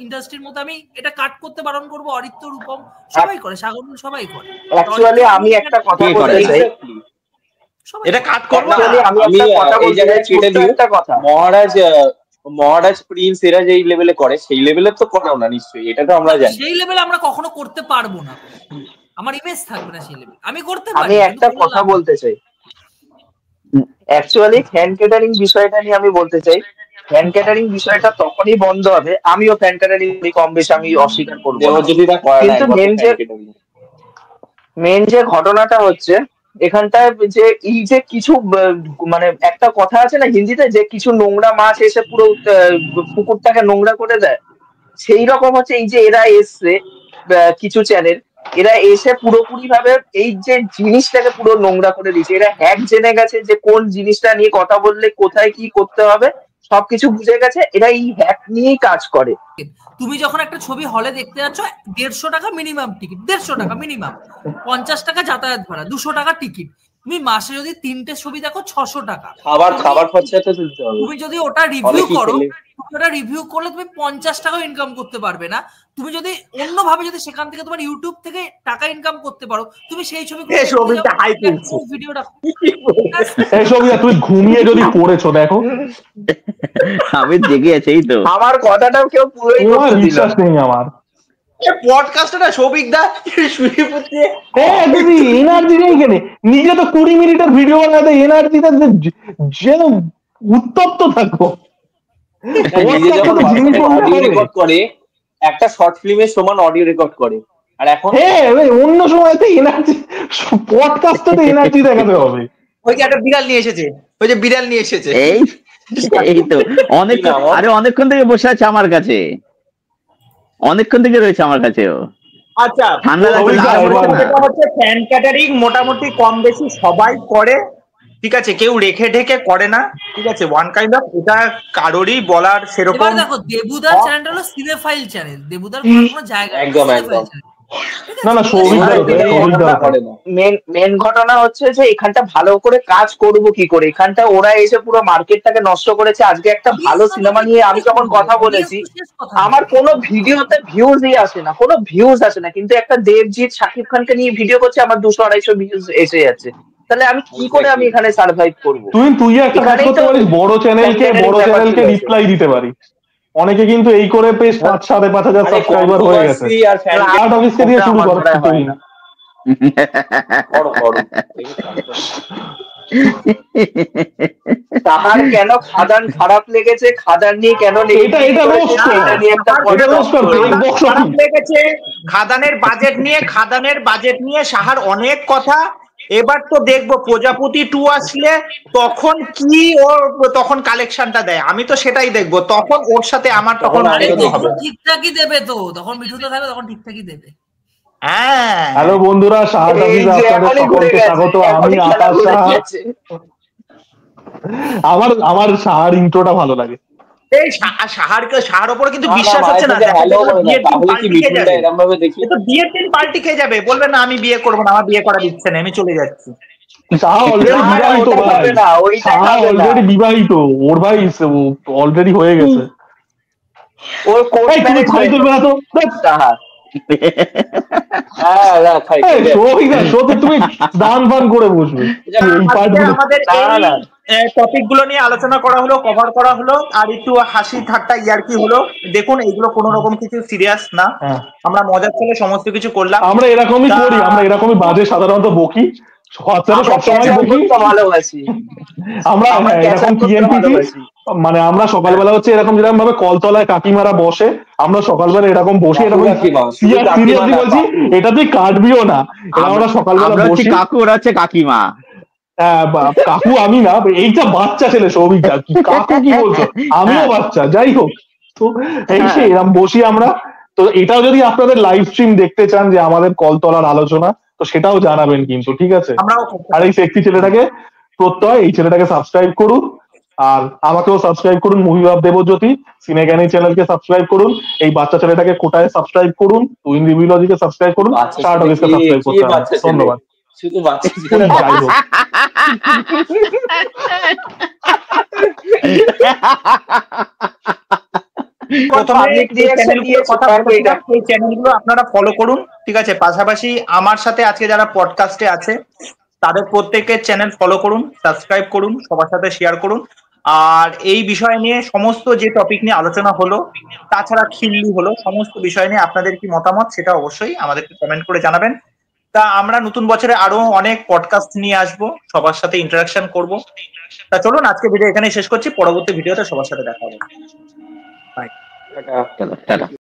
ইন্ডাস্ট্রির মধ্যে আমি এটা কাট করতে বারণ করবো। অরিত্র, রূপম সবাই করে, সাগর সবাই করে। অ্যাকচুয়ালি আমি একটা কথা বলতে চাই, এটা কাট করবো। আমি একটা কথা বলতে চাই, একটা কথা, মহারাজ প্রিন্স এরা যেই লেভেলে করে সেই লেভেলে তো করাও না নিশ্চয়ই, এটা তো আমরা জানি। সেই লেভেলে আমরা কখনো করতে পারবো না, আমার ইমেজ থাকবে না সেই লেভেলে। আমি করতে পারি। আমি একটা কথা বলতে চাই, অ্যাকচুয়ালি ফ্যান ক্যাটারিং বিষয়টা নিয়ে আমি বলতে চাই, ফ্যান ক্যাটারিং বিষয়টা তখনই বন্ধ হবে, আমিও ফ্যান ক্যাটারিং কম বেশি আমি অস্বীকার করবো, কিন্তু মেন যে ঘটনাটা হচ্ছে এখানটায় যে এই যে কিছু মানে একটা কথা আছে না হিন্দিতে, যে কিছু নোংরা মাছ এসে পুরো পুকুরটাকে নোংরা করে দেয়, সেই রকম হচ্ছে এই যে এরা এসছে কিছু চ্যানেল, এরা এসে পুরোপুরি ভাবে এই যে জিনিসটাকে পুরো নোংরা করে দিচ্ছে। এরা হ্যাক জেনে গেছে যে কোন জিনিসটা নিয়ে কথা বললে কোথায় কি করতে হবে, সবকিছু বুঝে গেছে, এরা এই হ্যাক নিয়েই কাজ করে। তুমি যখন একটা ছবি হলে দেখতে যাচ্ছ, 150 টাকা মিনিমাম টিকিট, 150 টাকা মিনিমাম, 50 টাকা যাতায়াত ভাড়া, 200 টাকা টিকিট। তুমি মাসে যদি 3টে ছবি দেখো 600 টাকা খাবার খরচা তো তুলতে হবে। তুমি যদি ওটা রিভিউ করো, ওটা রিভিউ করলে তুমি 50 টাকা ইনকাম করতে পারবে না। তুমি যদি অন্যভাবে যদি সেখান থেকে তোমার ইউটিউব থেকে টাকা ইনকাম করতে পারো, তুমি সেই ছবিগুলো ভিডিওটা তুই ঘুমিয়ে যদি পড়েছো দেখো, আমি জেগে আছি তো, আমার কথাটাও কেউ পুরোই বিশ্বাস নেই আমার। পডকাস্টটা সৌভিক দা শুয়ে পড়ছে, এনার্জি নেই কেন? নিজে তো 20 মিনিটের ভিডিও বানাতে এনার্জিটা যেন উত্তপ্ত থাকো। অডিও রেকর্ড করে, একটা শর্ট ফিল্মের সমান অডিও রেকর্ড করে, আর এখন অন্য সময়তে এনার্জি, পডকাস্টে এনার্জি দেখাতে হবে। ওই যে একটা বিড়াল নিয়ে এসেছে, ওই যে বিড়াল নিয়ে এসেছে, এই তো অনেকক্ষণ থেকে বসে আছে আমার কাছে, অনেকক্ষণ থেকে রয়েছে আমার কাছেও। আচ্ছা, ঠান্ডা হচ্ছে ফ্যান ক্যাটারিং মোটামুটি কম বেশি সবাই করে, ঠিক আছে, কেউ রেখে ঢেকে করে না, ঠিক আছে, ওয়ান কাইন্ড অফ, এটা কারোরই বলার সেরকম। দেখো দেবুদার চ্যানেলটা হলো সিনেফাইল চ্যানেল, দেবুদার কোনো জায়গা একদম না মেন ঘটনা হচ্ছে যে এখানটা ভালো করে কাজ করব কি করে, এখানটা ওরা এসে পুরো মার্কেটটাকে নষ্ট করেছে। আজকে একটা ভালো সিনেমা নিয়ে আমি যখন কথা বলেছি, আমার কোনো ভিডিওতে ভিউজই আসে না, কোনো ভিউজ আসে না, কিন্তু একটা দেবজিৎ শাকিব খানকে নিয়ে ভিডিও করছে, আমার 200-250 ভিউজ এসে যাচ্ছে। তাহলে আমি কি করে আমি এখানে সার্ভাইভ করবো? তুই একটা কাজ করতে পারিস, বড় চ্যানেলকে রিপ্লাই দিতে পারিস। অনেকে কিন্তু এই করে বেশ 5,000-5,500 সাবস্ক্রাইবার হয়ে গেছে। আর্ট অফিসকে দিয়ে শুরু কর। তাহার কেন খাদান খারাপ লেগেছে, খাদান নিয়ে কেন লেগেছে, খাদানের বাজেট নিয়ে সাহার অনেক কথা, এবার তো দেখবো প্রজাপতি 2 আসলে তখন কি ওর তখন কালেকশনটা দেয়, আমি তো সেটাই দেখবো, তখন ওর সাথে আমার তখন আরে দেখতে হবে। তখন ঠিকঠাকই দেবে তো, তখন মিঠুনদা থাকবে তখন ঠিকঠাকই দেবে। হ্যাঁ হ্যালো বন্ধুরা, সাহা টকিজে আপনাদের সকলকে স্বাগত। আমি আকাশ সাহা। আমার সাহার ইন্ট্রোটা ভালো লাগে। এই সাহার উপর কিন্তু বিশ্বাস হচ্ছে না, বিয়ের দিন পাল্টি খেয়ে যাবে, বলবে না আমি বিয়ে করবো না, আমার বিয়ে করা দিচ্ছে না, আমি চলে যাচ্ছি। সাহা অলরেডি বিবাহিত ভাই, সাহা অলরেডি বিবাহিত, ওর ভাই অলরেডি হয়ে গেছে। ওর তুমি খাই তুলবে না তো সাহা। তুমি দান ফান করে বসবে। আমাদের এই টপিক গুলো নিয়ে আলোচনা করা হলো, কভার করা হলো, আর একটু হাসি ঠাট্টা ইয়ার্কি হলো। দেখুন এইগুলো কোনো রকম কিছু সিরিয়াস না, আমরা মজার ছেলে সমস্ত কিছু করলাম, আমরা এরকমই করি, আমরা এরকমই বাজে সাধারণত বকি, সবসময় বকি, ভালোবাসি আমরা এরকম টিএনপিটি, মানে আমরা সকালবেলা হচ্ছে এরকম যেরকম ভাবে কলতলায় কাকিমারা বসে, আমরা সকালবেলা এরকম বসে এরকম সিরিয়াসলি বলছি, এটা তুই কাটবিও না, আমরা সকালবেলা বসি। কাকু ওরা হচ্ছে কাকিমা। কাকু আমি না, এইটা বাচ্চা ছেলে সৌভিক, কাকু কি বলছো, আমিও বাচ্চা, যাই হোক। তো এই এরকম বসি আমরা। তো এটাও যদি আপনাদের লাইভ স্ট্রিম দেখতে চান যে আমাদের কলতলার আলোচনা, তো সেটাও জানাবেন কিন্তু, ঠিক আছে? আর এই সেক্সি ছেলেটাকে প্রত্যয়, এই ছেলেটাকে সাবস্ক্রাইব করুন, আর আমাকেও সাবস্ক্রাইব করুন, মুভিভাব দেবজ্যোতি সিনেজ্ঞানী চ্যানেলকে সাবস্ক্রাইব করুন, এই বাচ্চা ছেলেটাকে কোটায় সাবস্ক্রাইব করুন, তুহিন রিভিউলজিকে সাবস্ক্রাইব করুন, সাহা টকিজকে সাবস্ক্রাইব করতে হবে। ধন্যবাদ। শুধু বাচ্চা যাই হোক, চ্যানেলগুলো আপনারা ফলো করুন, ঠিক আছে? পাশাপাশি আমার সাথে আজকে যারা পডকাস্টে আছে তাদের প্রত্যেকের চ্যানেল ফলো করুন, সাবস্ক্রাইব করুন, সবার সাথে শেয়ার করুন। আর এই বিষয় নিয়ে সমস্ত যে টপিক নিয়ে আলোচনা হলো, তাছাড়া খিল্লি হলো, সমস্ত বিষয় নিয়ে আপনাদের কি মতামত সেটা অবশ্যই আমাদেরকে কমেন্ট করে জানাবেন। তা আমরা নতুন বছরে আরো অনেক পডকাস্ট নিয়ে আসবো, সবার সাথে ইন্টারাকশন করব। তা চলুন আজকে ভিডিও এখানেই শেষ করছি, পরবর্তী ভিডিওতে সবার সাথে দেখা হবে। বাই। টাটা।